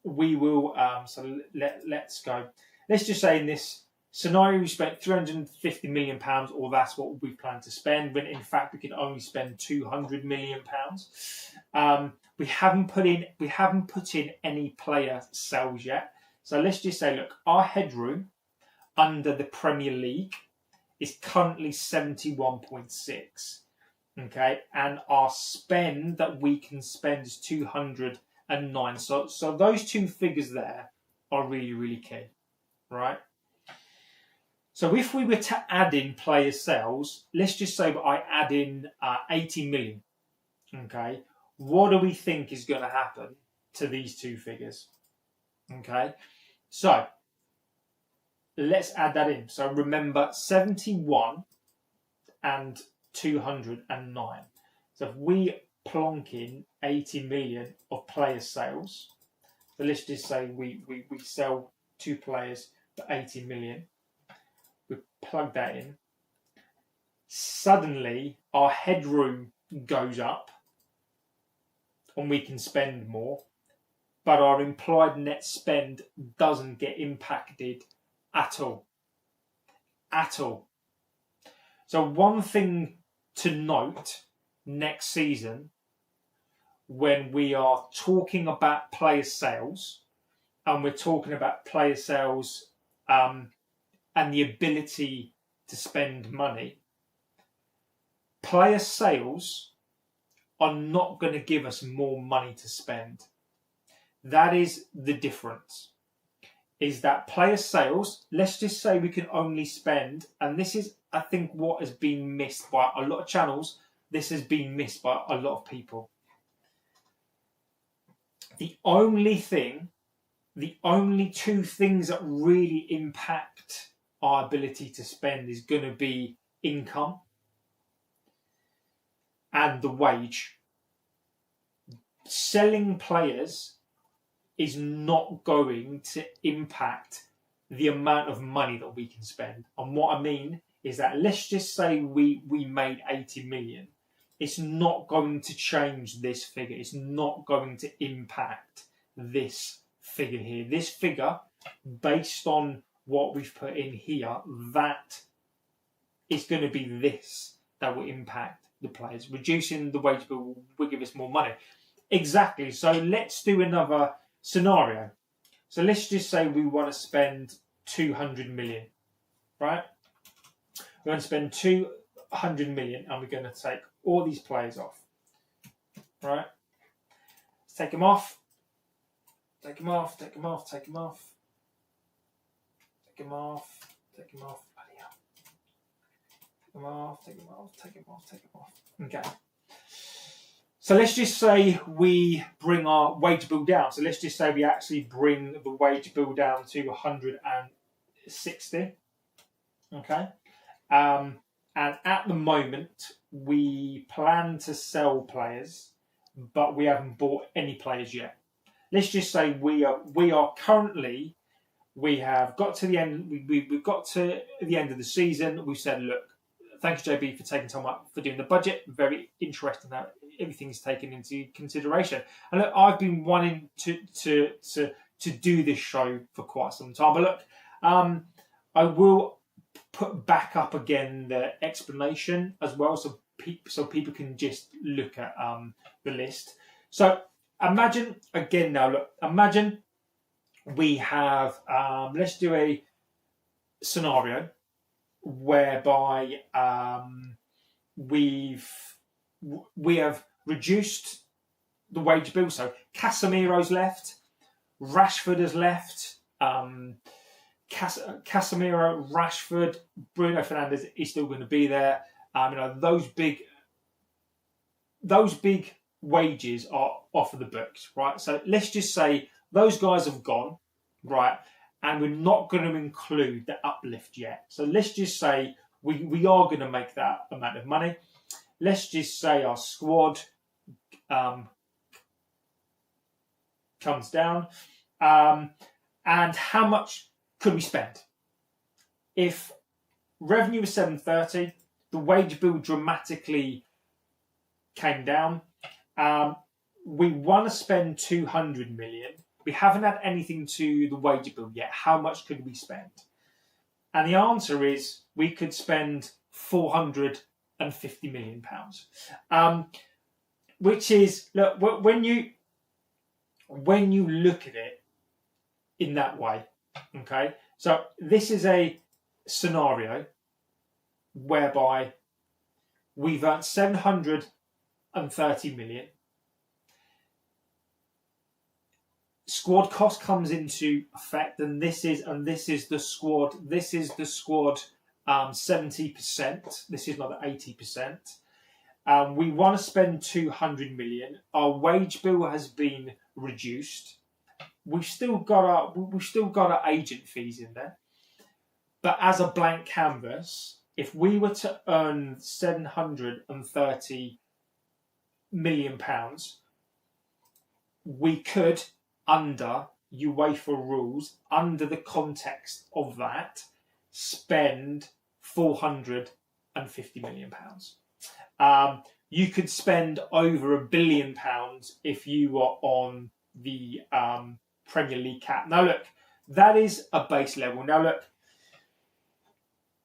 [SPEAKER 1] will. So let's go. Let's just say in this scenario we spent £350 million, or that's what we plan to spend. When in fact we can only spend £200 million. We haven't put in any player sales yet. So let's just say, look, our headroom under the Premier League is currently 71.6. Okay, and our spend that we can spend is 209. So those 2 figures there are really, really key, right? So if we were to add in player sales, let's just say that I add in 80 million. Okay, what do we think is going to happen to these 2 figures? Okay, so let's add that in. So remember, 71 and 209. So if we plonk in 80 million of player sales, so let's just say we sell 2 players for 80 million, we plug that in, suddenly our headroom goes up and we can spend more, but our implied net spend doesn't get impacted at all. At all. So one thing to note next season, when we are talking about player sales, and we're talking about player sales and the ability to spend money, player sales are not going to give us more money to spend. That is the difference. Is that player sales, let's just say we can only spend, and this is, I think, what has been missed by a lot of channels, this has been missed by a lot of people. The only 2 things that really impact our ability to spend is going to be income and the wage. Selling players is not going to impact the amount of money that we can spend. And what I mean is that let's just say we made 80 million. It's not going to change this figure. It's not going to impact this figure here. This figure, based on what we've put in here, that is going to be this that will impact the players. Reducing the wage bill will give us more money. Exactly. So let's do another scenario. So let's just say we want to spend 200 million, right? We're going to spend 200 million and we're going to take all these players off, right? Let's take them off. Take them off, take them off, take them off. Take them off, take them off. Take them off, take them off, take them off, take them off. Okay. So let's just say we bring our wage bill down. So let's just say we actually bring the wage bill down to 160. Okay. And at the moment, we plan to sell players, but we haven't bought any players yet. Let's just say we are currently, we have got to the end. We've got to the end of the season. We said, look, thank you, JB, for taking time out for doing the budget. Very interesting that everything's taken into consideration. And look, I've been wanting to do this show for quite some time. But look, I will put back up again the explanation as well, so people can just look at the list. So imagine again now. Look, imagine we have. Let's do a scenario whereby we have reduced the wage bill. So Casemiro's left, Rashford has left, Casemiro, Rashford, Bruno Fernandes is still going to be there. Those big wages are off of the books, right? So let's just say those guys have gone, right? And we're not going to include the uplift yet. So let's just say we are going to make that amount of money. Let's just say our squad comes down. And how much could we spend? If revenue was 730, the wage bill dramatically came down. We want to spend 200 million. We haven't had anything to the wage bill yet. How much could we spend? And the answer is we could spend £450 million. Which is, look, when you look at it in that way, okay? So this is a scenario whereby we've earned 730 million. Squad cost comes into effect, and this is the squad. This is the squad 70%. This is not 80%. We want to spend 200 million. Our wage bill has been reduced. We've still got our agent fees in there, but as a blank canvas, if we were to earn 730 million pounds, we could, under UEFA rules, under the context of that, spend 450 million pounds. You could spend over £1 billion if you were on the Premier League cap. Now look, that is a base level. Now look,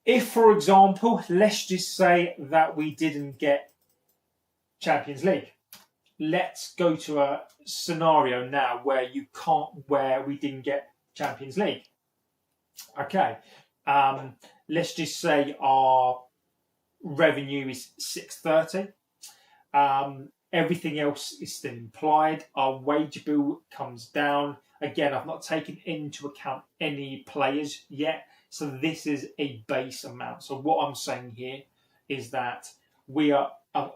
[SPEAKER 1] if for example, let's just say that we didn't get Champions League. Let's go to a scenario now where we didn't get Champions League. Okay, let's just say our revenue is 630. Everything else is still implied. Our wage bill comes down. Again, I've not taken into account any players yet, so this is a base amount. So what I'm saying here is that we have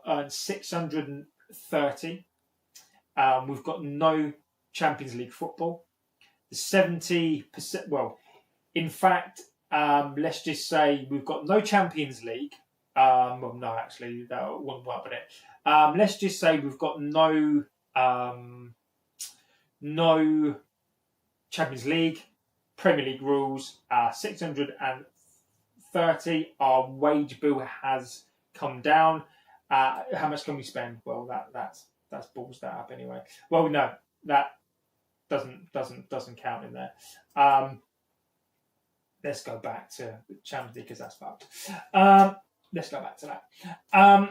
[SPEAKER 1] earned 630. We've got no Champions League football. The 70%, well, in fact, let's just say we've got no Champions League. Well, no, actually, that wouldn't work with it. Let's just say we've got no Champions League, Premier League rules, 630. Our wage bill has come down. How much can we spend? Well, that's balls that up anyway. Well, no, that doesn't count in there. Let's go back to the Champions League because that's fucked. Let's go back to that.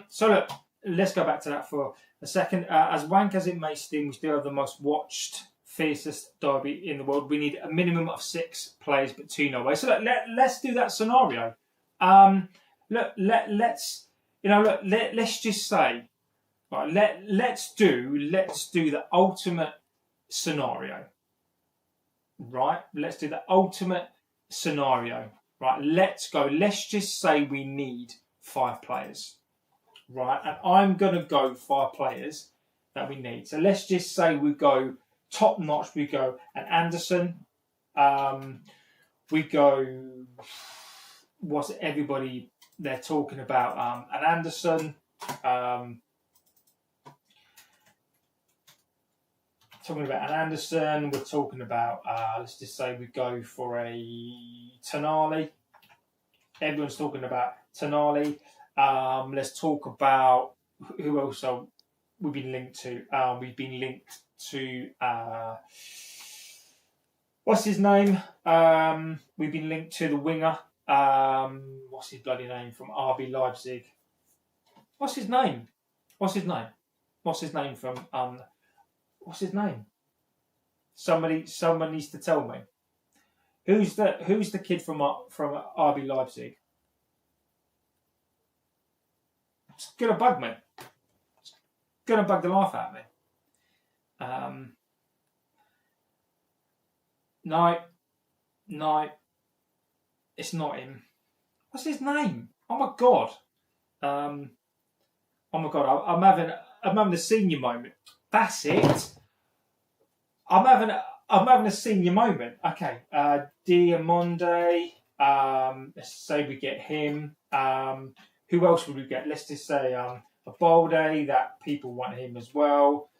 [SPEAKER 1] So look, let's go back to that for a second. As wank as it may seem, we still have the most watched, fiercest derby in the world. We need a minimum of 6 players, but 2 no way. So look, let's do that scenario. Let's just say, right, let's do the ultimate scenario. Right, let's do the ultimate scenario. Right, let's go. Let's just say we need 5 players. Right, and I'm gonna go 5 players that we need. So let's just say we go top notch. We go an Anderson. We go. What's everybody they're talking about? An Anderson. Talking about an Anderson. We're talking about. Let's just say we go for a Tonali. Everyone's talking about Tonali. Let's talk about who else we've been linked to. We've been linked to what's his name? We've been linked to the winger. What's his bloody name from RB Leipzig? What's his name? What's his name? What's his name from? What's his name? Someone needs to tell me. Who's the kid from RB Leipzig? It's gonna bug me. It's gonna bug the life out of me. No, it's not him. What's his name? Oh my god. I'm having a senior moment. That's it. I'm having a senior moment. Okay. Diamonde. Let's say we get him. Who else would we get? Let's just say a Balde, that people want him as well.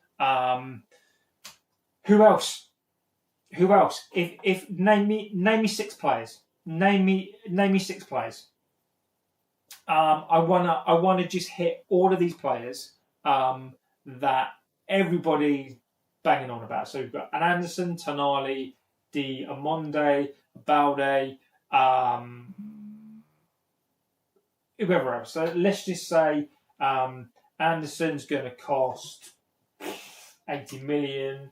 [SPEAKER 1] Who else? Who else? If name me 6 players. Name me 6 players. I wanna just hit all of these players that everybody banging on about. So we've got an Anderson, Tonali, Diamonde, Balde, whoever else. So let's just say Anderson's going to cost 80 million.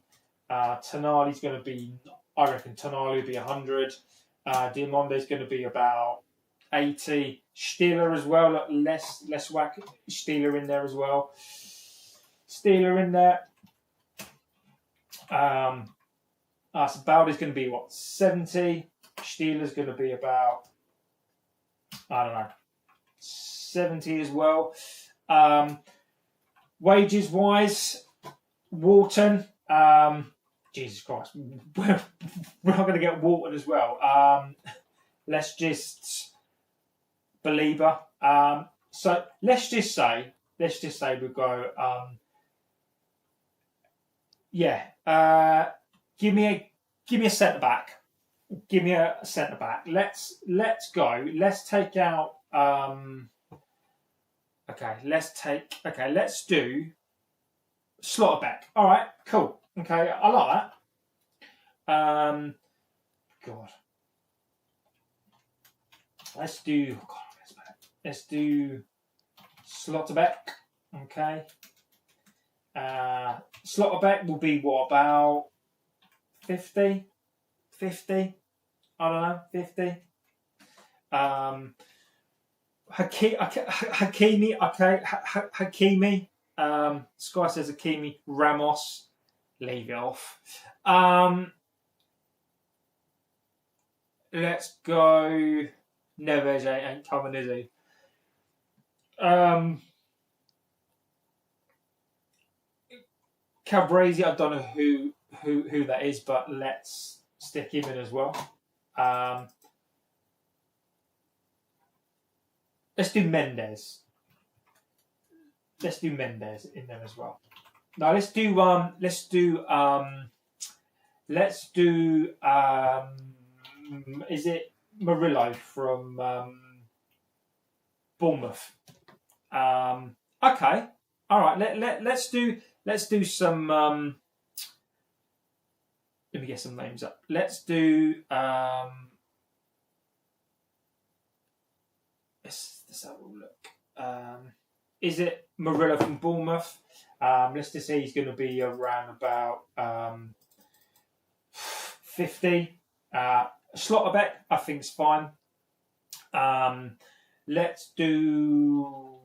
[SPEAKER 1] Tonali's going to be, I reckon Tonali will be 100. Diamonde's going to be about 80. Stieler as well. Let's whack Stieler in there as well. Stieler in there. So Balde's going to be what, 70. Stieler's going to be about, I don't know, 70 as well. Wages wise, Wharton. Jesus Christ, we're not going to get Wharton as well. Let's just Belieber. So let's just say we go. Give me a centre back. Give me a centre back. Let's go. Let's take out. Let's do Slotterbeck. All right, cool. Okay, I like that. God. Let's do Slotterbeck. Okay. Slotterbeck will be what, about 50? 50? I don't know, 50. Hakimi, okay. Hakimi. Sky says Hakimi. Ramos. Leave it off. Let's go. Neves ain't coming, is he? Cabrezi, I don't know who that is, but let's stick him in as well. Let's do Mendes. Let's do Mendes in them as well. Now let's do is it Murillo from Bournemouth? Okay, all right. Let's do some. let me get some names up. Let's do. Let's have a look. Is it Marilla from Bournemouth? Let's just say he's going to be around about 50. Slotterbeck, I think, is fine. Let's do.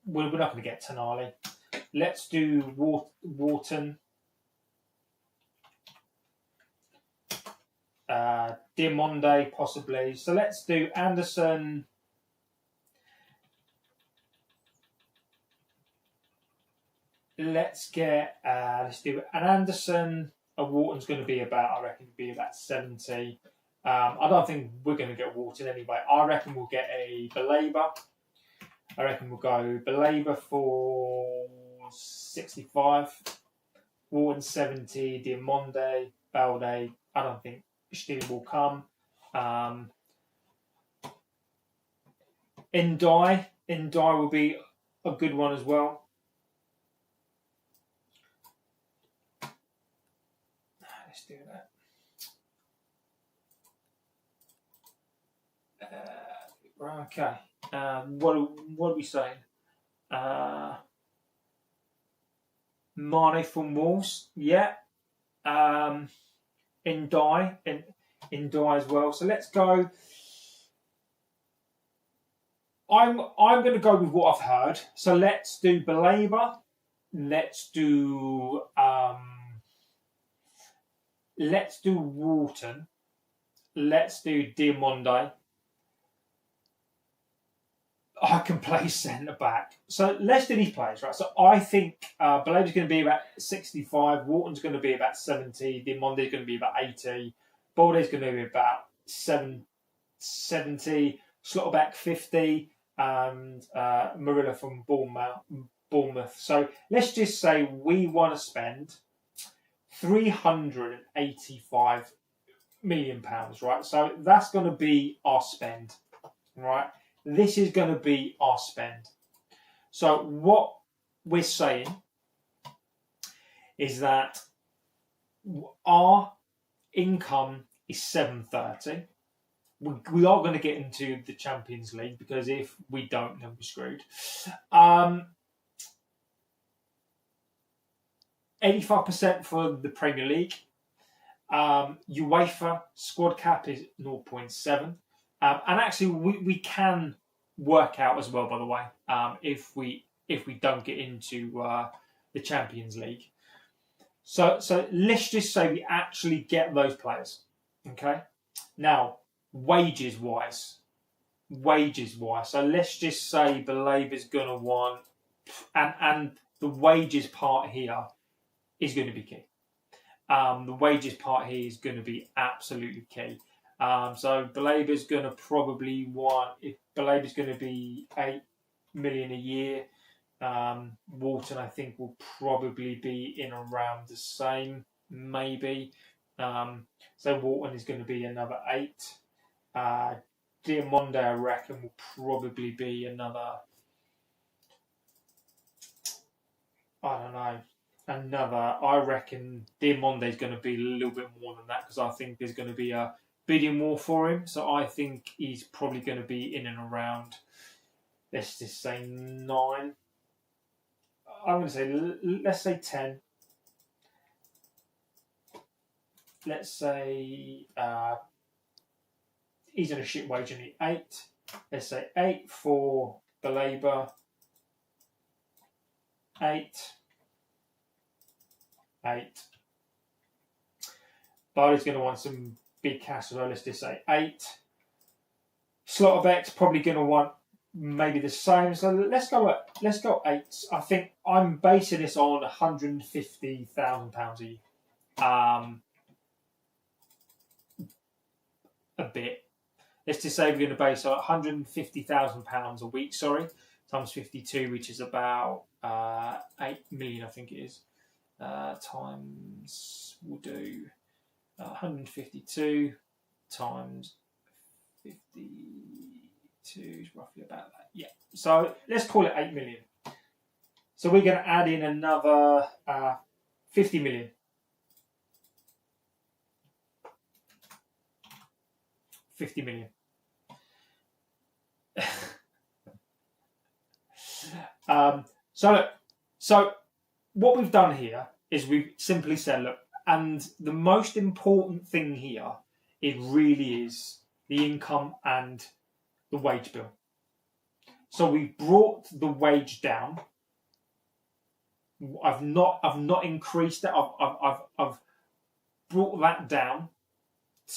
[SPEAKER 1] We're not going to get Tonali. Let's do Wharton. Diamonde, possibly. So let's do Anderson. Let's do an Anderson. A Wharton's going to be about, I reckon, 70. I don't think we're going to get Wharton anyway. I reckon we'll get a Baleba. I reckon we'll go Baleba for 65. Wharton 70. Diamonde, Balde. I don't think Steele will come. Ndai will be a good one as well. Let's do that. Okay. What are we saying? Mane from Wolves, yeah. Ndai as well. So let's go. I'm going to go with what I've heard. So let's do Baleba. Let's do Wharton. Let's do Diamonde. I can play centre back. So let's do these players, right? So I think Baleba's going to be about 65. Wharton's going to be about 70. Diamonde's going to be about 80. Balde's going to be about 70. Slotterback 50. And Marilla from Bournemouth. So let's just say we want to spend £385 million, right? So that's going to be our spend, right? This is going to be our spend. So what we're saying is that our income is 730. We are going to get into the Champions League because if we don't, then we're screwed. 85% for the Premier League. UEFA squad cap is 0.7. And actually, we can work out as well, by the way, if we don't get into the Champions League. So let's just say we actually get those players. Okay. Now, wages wise. So let's just say Baleba's going to want, and the wages part here is going to be key. The wages part here is going to be absolutely key. So Baleba's going to probably want, if Baleba's going to be 8 million a year, Wharton I think will probably be in around the same, maybe. So Wharton is going to be another 8. Diamonde I reckon will probably be another, I reckon Diamonde is going to be a little bit more than that because I think there's going to be a bidding war for him. So I think he's probably going to be in and around, let's just say 9. I'm going to say, let's say 10. Let's say he's on a shit wage and 8. Let's say 8 for Baleba. 8. Barley's going to want some big cash, so let's just say 8. Slotterbeck's probably going to want maybe the same. So let's go 8. I think I'm basing this on £150,000 a year. A bit. Let's just say we're going to base on £150,000 a week. Times 52, which is about 8 million, I think it is. Times, we'll do 152 times 52 is roughly about that. Yeah. So let's call it 8 million. So we're going to add in another 50 million. 50 million. So what we've done here is we've simply said, look, and the most important thing here, it really is the income and the wage bill. So we brought the wage down. I've not increased it. I've brought that down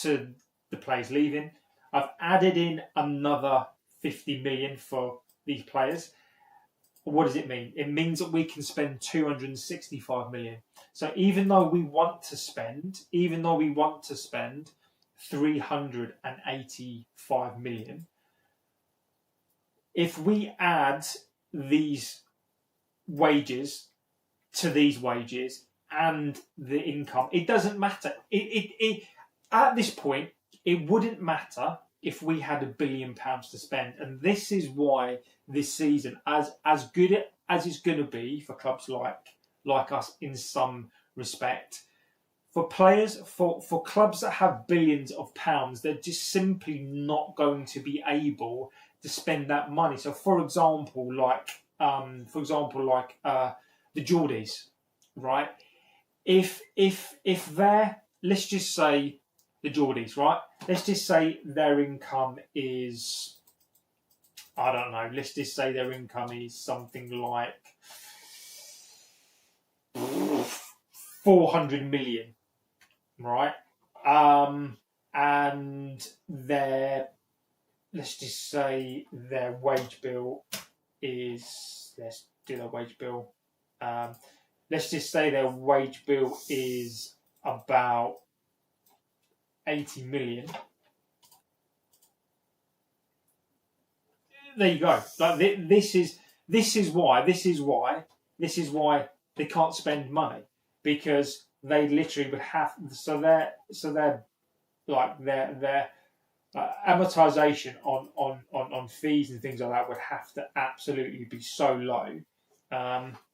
[SPEAKER 1] to the players leaving. I've added in another 50 million for these players. What does it mean? It means that we can spend 265 million. So even though we want to spend 385 million, if we add these wages to these wages and the income, it doesn't matter. At this point, it wouldn't matter if we had £1 billion to spend. And this is why this season, as good as it's going to be for clubs like us in some respect, for players, for clubs that have billions of pounds, they're just simply not going to be able to spend that money. So, for example, like the Geordies, right? If they're, let's just say the Geordies, right? Let's just say their income is, I don't know, let's just say their income is something like 400 million, right? And let's just say their wage bill is, let's do their wage bill. Let's just say their wage bill is about 80 million. There you go. Like this is why they can't spend money, because they literally would have. So their amortization on fees and things like that would have to absolutely be so low.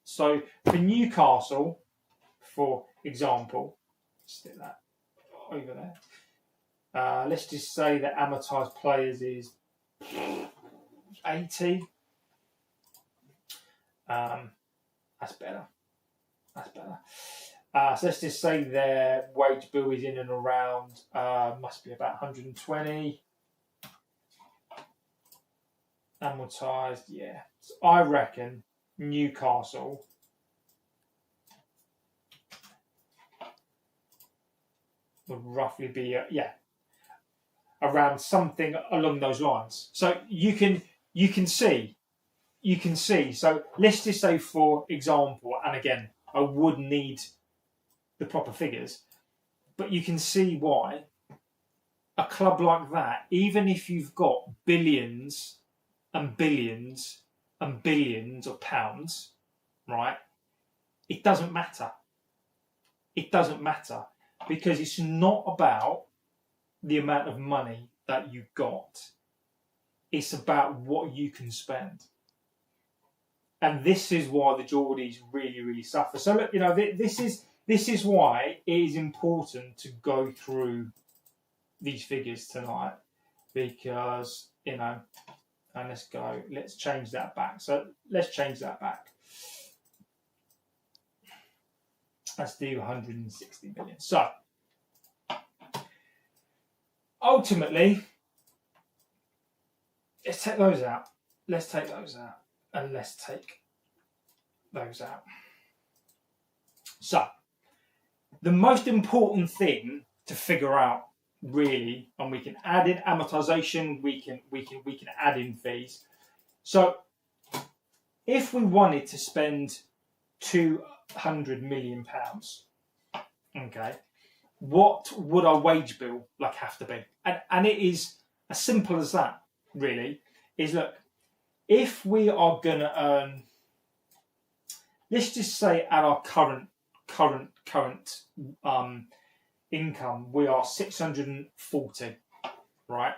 [SPEAKER 1] So for Newcastle, for example, stick that over there. Let's just say that amortized players is 80. That's better. So let's just say their wage bill is in and around, must be about 120. Amortized, yeah. So I reckon Newcastle would roughly be, around something along those lines. So you can see. So let's just say, for example, and again, I would need the proper figures, but you can see why a club like that, even if you've got billions and billions and billions of pounds, right? It doesn't matter. It doesn't matter, because it's not about the amount of money that you've got. It's about what you can spend. And this is why the Geordies really, really suffer. So look, this is why it is important to go through these figures tonight, because and let's change that back. So let's change that back. Let's do 160 million. So ultimately, let's take those out. Let's take those out. And let's take those out. So, the most important thing to figure out, really, and we can add in amortization, we can add in fees. So, if we wanted to spend £200 million, okay, what would our wage bill have to be? And it is as simple as that, really. Is, look, if we are going to earn, let's just say at our current income, we are 640, right?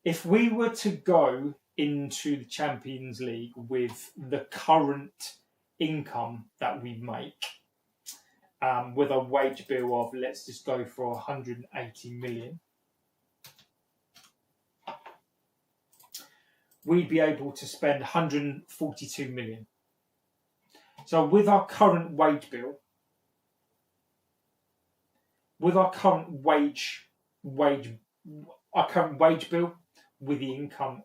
[SPEAKER 1] If we were to go into the Champions League with the current income that we make, with a wage bill of, let's just go for 180 million, we'd be able to spend 142 million. So with our current wage bill, our current wage bill with the income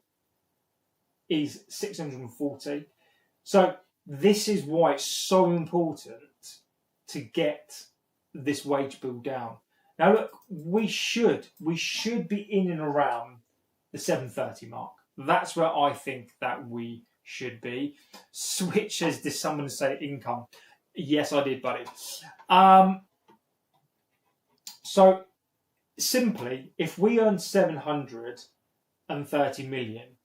[SPEAKER 1] is 640. So this is why it's so important to get this wage bill down. Now look, we should be in and around the 730 mark. That's where I think that we should be. Switch as did someone say income. Yes, I did, buddy. So simply, if we earn 730 million,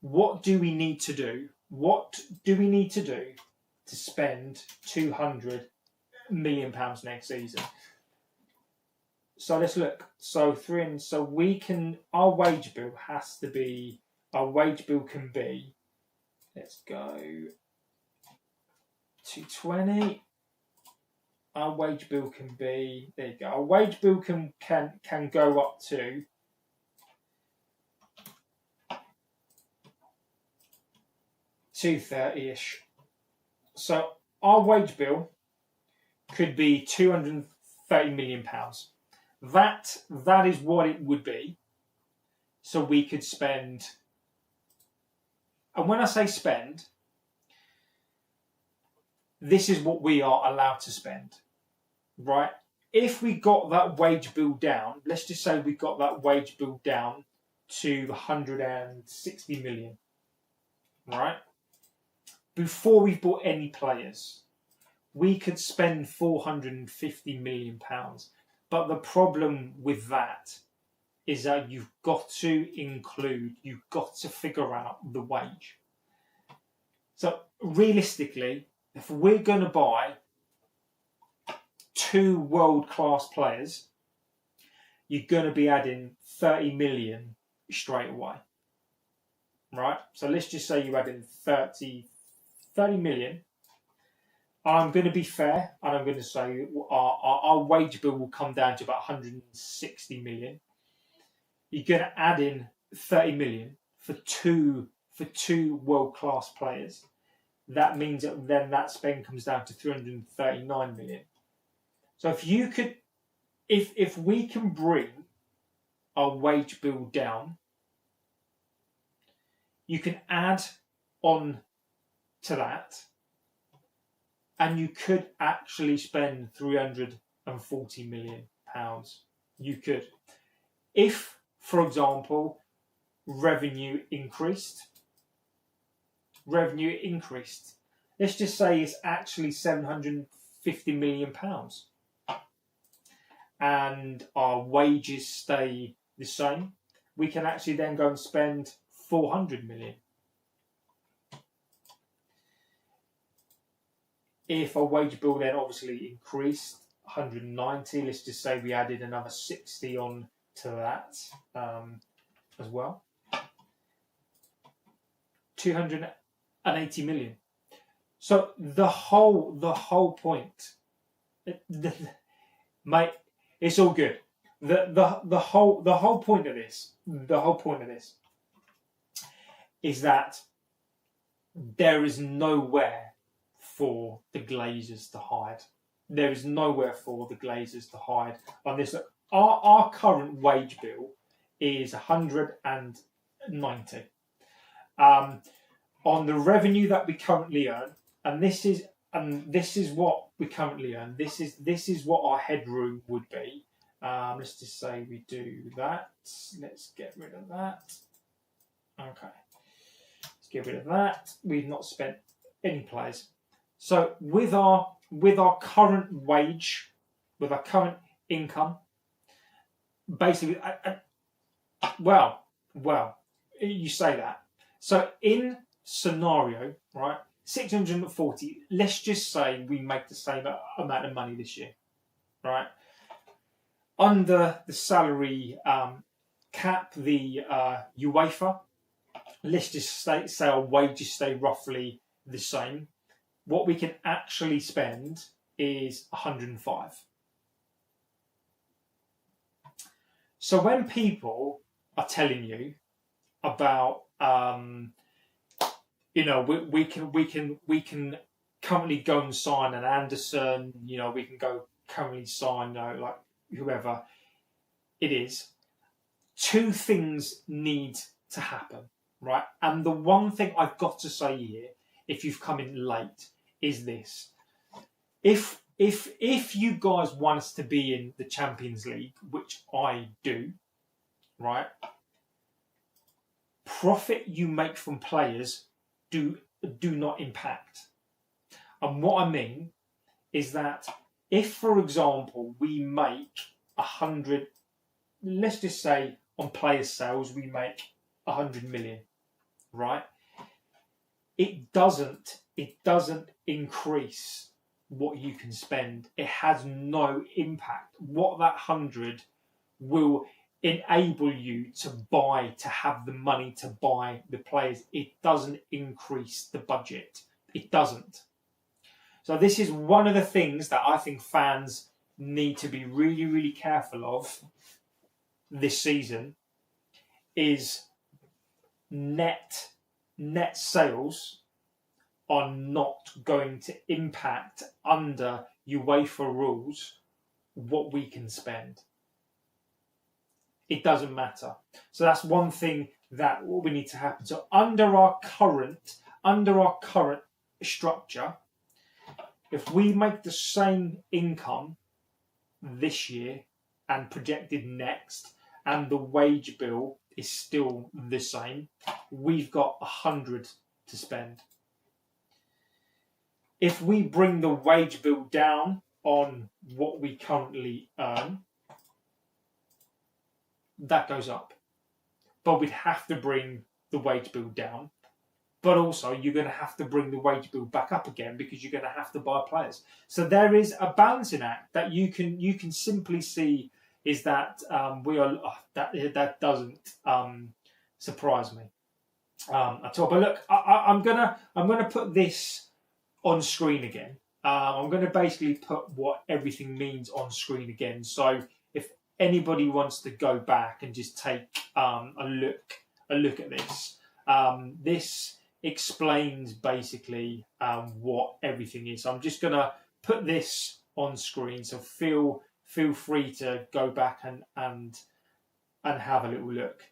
[SPEAKER 1] what do we need to do? What do we need to do to spend 200 million pounds next season? So let's look. So we can. Our wage bill has to be. Our wage bill can be. Let's go. 220. Our wage bill can be. There you go. Our wage bill can go up to. 230-ish. So our wage bill could be 230 million pounds. That is what it would be. So we could spend, and when I say spend, this is what we are allowed to spend, right? If we got that wage bill down, let's just say we got that wage bill down to 160 million, right? Before we bought any players, we could spend 450 million pounds. But the problem with that is that you've got to figure out the wage. So realistically, if we're going to buy 2 world-class players, you're going to be adding 30 million straight away, right? So let's just say you add in 30 million. I'm going to be fair, and I'm going to say our wage bill will come down to about 160 million. You're going to add in 30 million for two world-class players. That means that then that spend comes down to 339 million. So if we can bring our wage bill down, you can add on to that, and you could actually spend 340 million pounds. You could, if, for example, revenue increased. Let's just say it's actually 750 million pounds, and our wages stay the same. We can actually then go and spend 400 million. If our wage bill then obviously increased 190, let's just say we added another 60 on to that as well. 280 million. So the whole point, mate, it's all good. The whole point of this is that there is nowhere for the Glazers to hide. There is nowhere for the Glazers to hide on this. Our current wage bill is 190. On the revenue that we currently earn, and this is what we currently earn. This is what our headroom would be. Let's just say we do that. Let's get rid of that. Okay, let's get rid of that. We've not spent any players. So with our current wage, with our current income, basically, well, you say that. So in scenario, right, 640. Let's just say we make the same amount of money this year, right? Under the salary cap, the UEFA, let's just say our wages stay roughly the same. What we can actually spend is 105. So when people are telling you about we can currently go and sign an Anderson. We can go currently sign like whoever it is. Two things need to happen, right? And the one thing I've got to say here, if you've come in late, is this: if you guys want us to be in the Champions League, which I do, right? Profit you make from players do not impact. And what I mean is that if, for example, we make 100, let's just say on player sales we make 100 million, right? It doesn't increase what you can spend. It has no impact. What that 100 will enable you to buy, to have the money to buy the players. It doesn't increase the budget. It doesn't. So this is one of the things that I think fans need to be really, really careful of this season, is net sales are not going to impact, under UEFA rules, what we can spend. It doesn't matter. So that's one thing that we need to happen. So under our current structure, if we make the same income this year and projected next, and the wage bill is still the same, we've got 100 to spend. If we bring the wage bill down on what we currently earn, that goes up. But we'd have to bring the wage bill down. But also, you're going to have to bring the wage bill back up again, because you're going to have to buy players. So there is a balancing act that you can simply see, is that that doesn't surprise me at all. But look, I'm gonna put this on screen again. I'm going to basically put what everything means on screen again. So if anybody wants to go back and just take a look at this, this explains basically what everything is. So I'm just going to put this on screen. So feel free to go back and have a little look.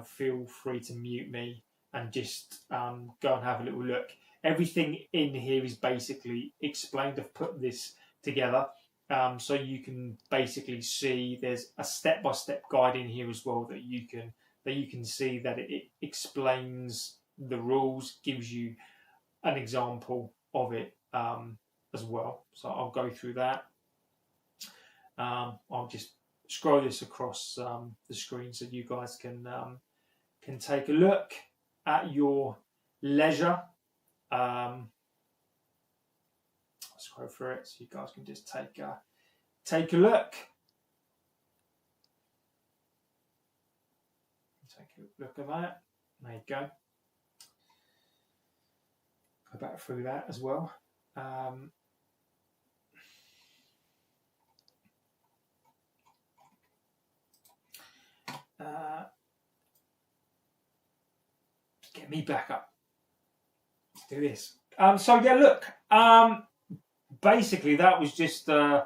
[SPEAKER 1] Feel free to mute me and just go and have a little look. Everything in here is basically explained. I've put this together so you can basically see there's a step-by-step guide in here as well that you can see that it explains the rules, gives you an example of it as well. So I'll go through that. I'll just scroll this across the screen so you guys can take a look at your leisure. I'll scroll through it so you guys can just take a look. Take a look at that. There you go. Go back through that as well. Get me back up. Let's do this. So yeah, look. Basically, that was just. I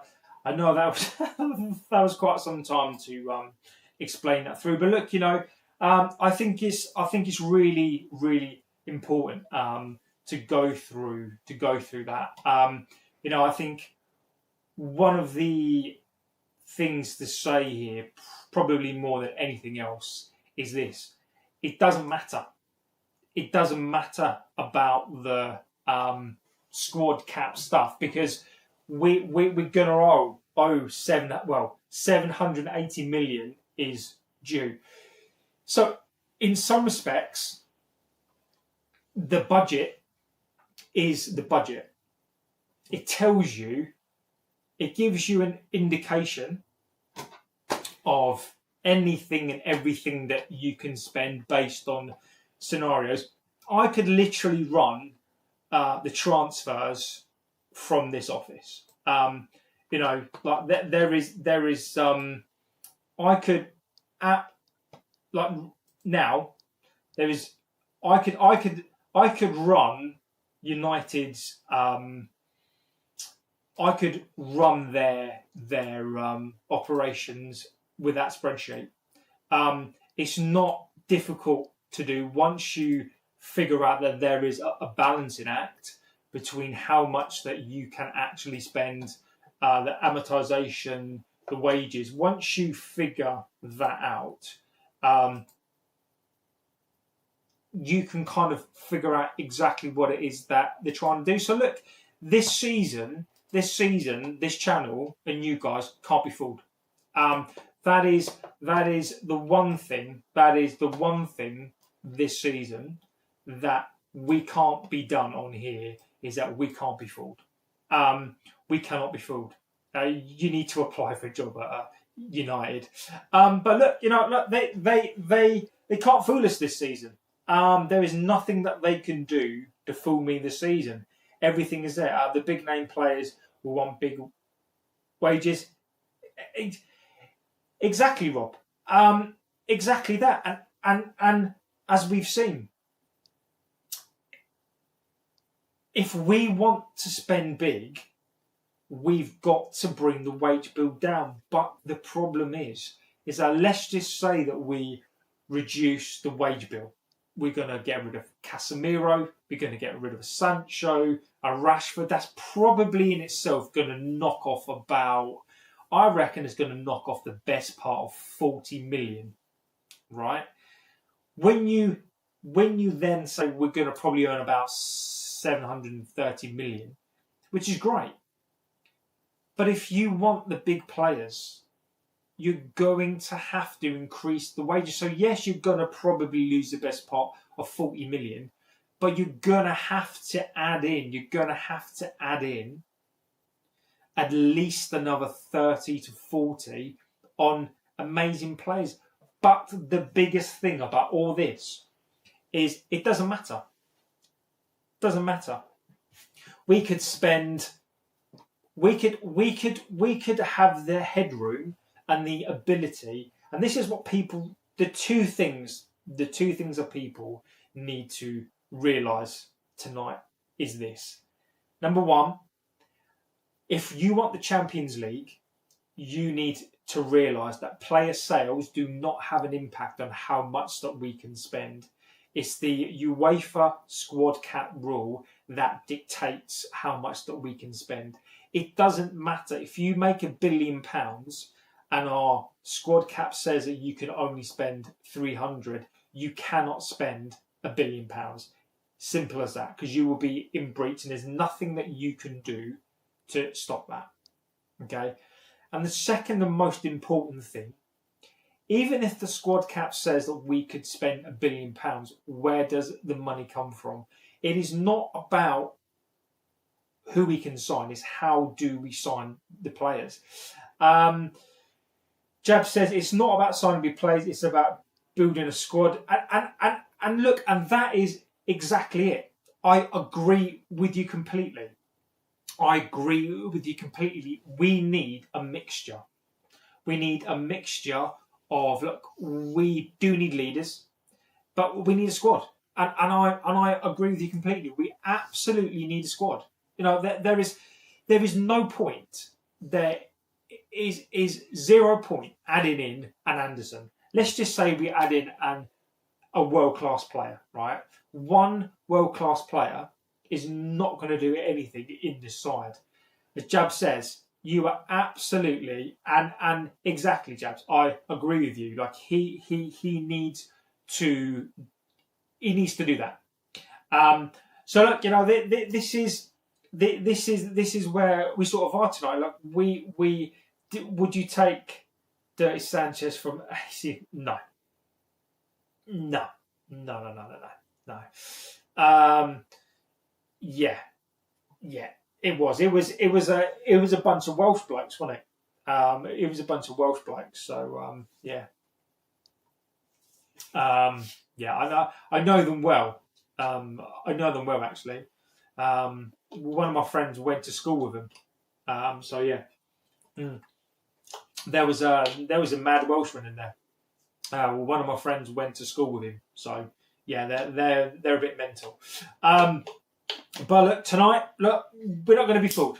[SPEAKER 1] know that was that was quite some time to explain that through. But look, I think it's really, really important to go through that. I think one of the things to say here, probably more than anything else, is this: it doesn't matter. It doesn't matter about the squad cap stuff, because we're gonna owe 780 million is due. So in some respects, the budget is the budget. It tells you, it gives you an indication of anything and everything that you can spend based on scenarios. I could literally run the transfers from this office. There is I could now there is. I could run United's. I could run their operations with that spreadsheet. It's not difficult to do once you figure out that there is a balancing act between how much that you can actually spend, the amortization, the wages. Once you figure that out, you can kind of figure out exactly what it is that they're trying to do. So look, this season, this channel and you guys can't be fooled. That is the one thing. That is the one thing this season that we can't be done on here, is that we can't be fooled. We cannot be fooled. You need to apply for a job at United. But look, look, they can't fool us this season. There is nothing that they can do to fool me this season. Everything is there. The big name players will want big wages. Exactly, Rob. Exactly that. And as we've seen, if we want to spend big, we've got to bring the wage bill down. But the problem is that let's just say that we reduce the wage bill. We're going to get rid of Casemiro. We're going to get rid of Sancho, a Rashford. That's probably in itself going to knock off about, I reckon it's going to knock off the best part of 40 million, right? When you then say we're going to probably earn about 730 million, which is great. But if you want the big players, you're going to have to increase the wages. So yes, you're going to probably lose the best part of 40 million, but you're going to have to add in at least another 30 to 40 on amazing players. But the biggest thing about all this is it doesn't matter. It doesn't matter. We could spend, we could have the headroom and the ability, and this is what people, the two things that people need to realise tonight is this. Number one, if you want the Champions League, you need to realise that player sales do not have an impact on how much that we can spend. It's the UEFA Squad Cap rule that dictates how much that we can spend. It doesn't matter if you make £1 billion and our squad cap says that you can only spend 300. You cannot spend £1 billion. Simple as that, because you will be in breach, and there's nothing that you can do to stop that. Okay. And the second and most important thing, even if the squad cap says that we could spend £1 billion, where does the money come from? It is not about who we can sign, it's how do we sign the players. Jab says it's not about signing big players, it's about building a squad. And look, and that is exactly it. I agree with you completely. We need a mixture. We need a mixture of, look, we do need leaders, but we need a squad. And I agree with you completely. We absolutely need a squad. There is no point. There is 0 point adding in an Anderson. Let's just say we add in a world-class player, right? One world-class player is not going to do anything in this side. As Jab says, you are absolutely and exactly, Jabs. I agree with you. Like he needs to do that. So look, this is where we sort of are tonight. Like would you take Dirty Sanchez from AC? No. Yeah. It was a bunch of Welsh blokes, wasn't it? It was a bunch of Welsh blokes. So yeah. I know them well. Actually. One of my friends went to school with them. So yeah. There was a mad Welshman in there. Well, one of my friends went to school with him, so yeah, they're a bit mental. But look, tonight, look, we're not going to be fooled.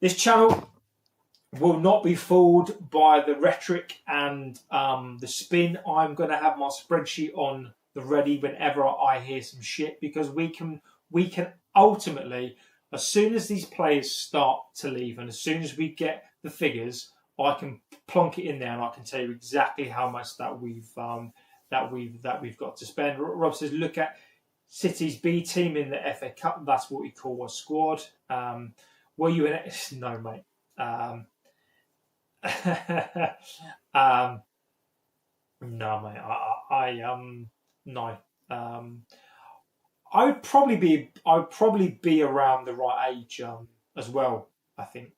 [SPEAKER 1] This channel will not be fooled by the rhetoric and the spin. I'm going to have my spreadsheet on the ready whenever I hear some shit, because we can ultimately, as soon as these players start to leave and as soon as we get the figures, I can plonk it in there and I can tell you exactly how much that we've got to spend. Rob says, look at City's B team in the FA Cup. That's what we call a squad. Were you in it? No, mate. No, mate. No. I would probably be around the right age as well. I think.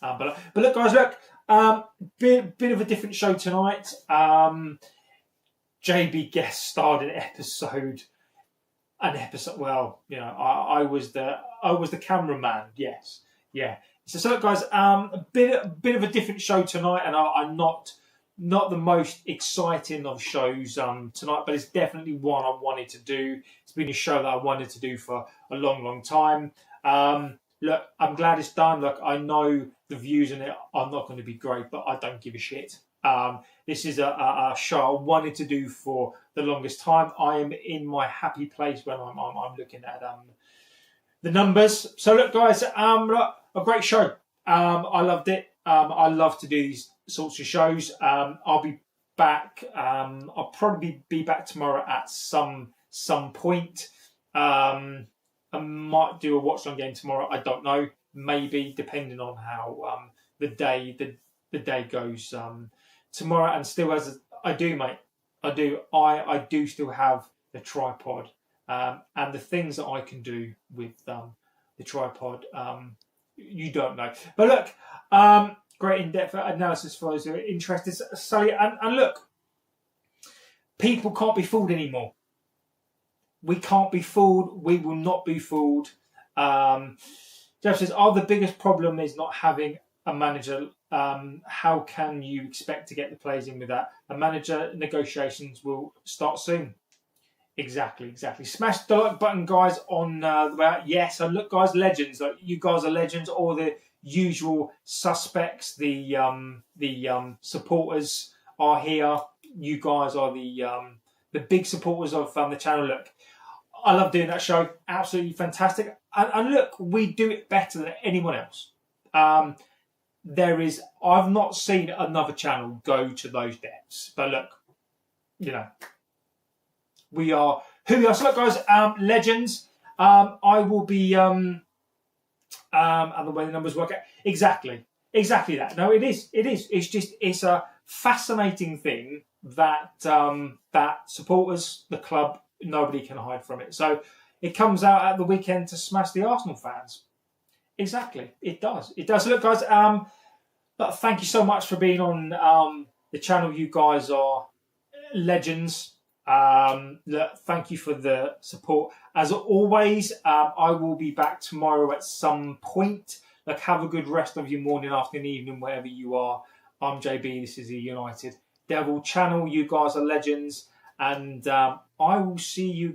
[SPEAKER 1] But look, guys, look. Bit of a different show tonight. JB guest starred in an episode. Well, you know, I was the cameraman. Yes, yeah. So look, guys, a bit of a different show tonight, and I'm not the most exciting of shows tonight, but it's definitely one I wanted to do. It's been a show that I wanted to do for a long time. Look, I'm glad it's done. Look, I know the views in it are not going to be great, but I don't give a shit. This is a show I wanted to do for the longest time. I am in my happy place when I'm looking at the numbers. So look, guys, look, a great show. I loved it. I love to do these sorts of shows. I'll be back. I'll probably be back tomorrow at some point. I might do a watch on game tomorrow. I don't know. Maybe, depending on how the day goes tomorrow. And still, as I do, mate, I do still have the tripod and the things that I can do with the tripod. You don't know. But look, great in-depth analysis for those who are interested. So, and look, people can't be fooled anymore. We can't be fooled. We will not be fooled. Jeff says, the biggest problem is not having a manager. How can you expect to get the players in with that? A manager negotiations will start soon. Exactly. Smash the like button, guys, on the way out. Yes, and look, guys, legends. Like, you guys are legends. All the usual suspects, the supporters are here. You guys are the big supporters of the channel. Look, I love doing that show. Absolutely fantastic. And look, we do it better than anyone else. I've not seen another channel go to those depths. But look, you know, we are who we are. So look, guys, legends. I will be and the way the numbers work out. Exactly that. No, it is. It's a fascinating thing that that supporters, the club, nobody can hide from it. So it comes out at the weekend to smash the Arsenal fans. Exactly, it does. So look, guys, but thank you so much for being on the channel. You guys are legends. Look, thank you for the support. As always, I will be back tomorrow at some point. Look, have a good rest of your morning, afternoon, evening, wherever you are. I'm JB. This is the United Devil channel. You guys are legends. And I will see you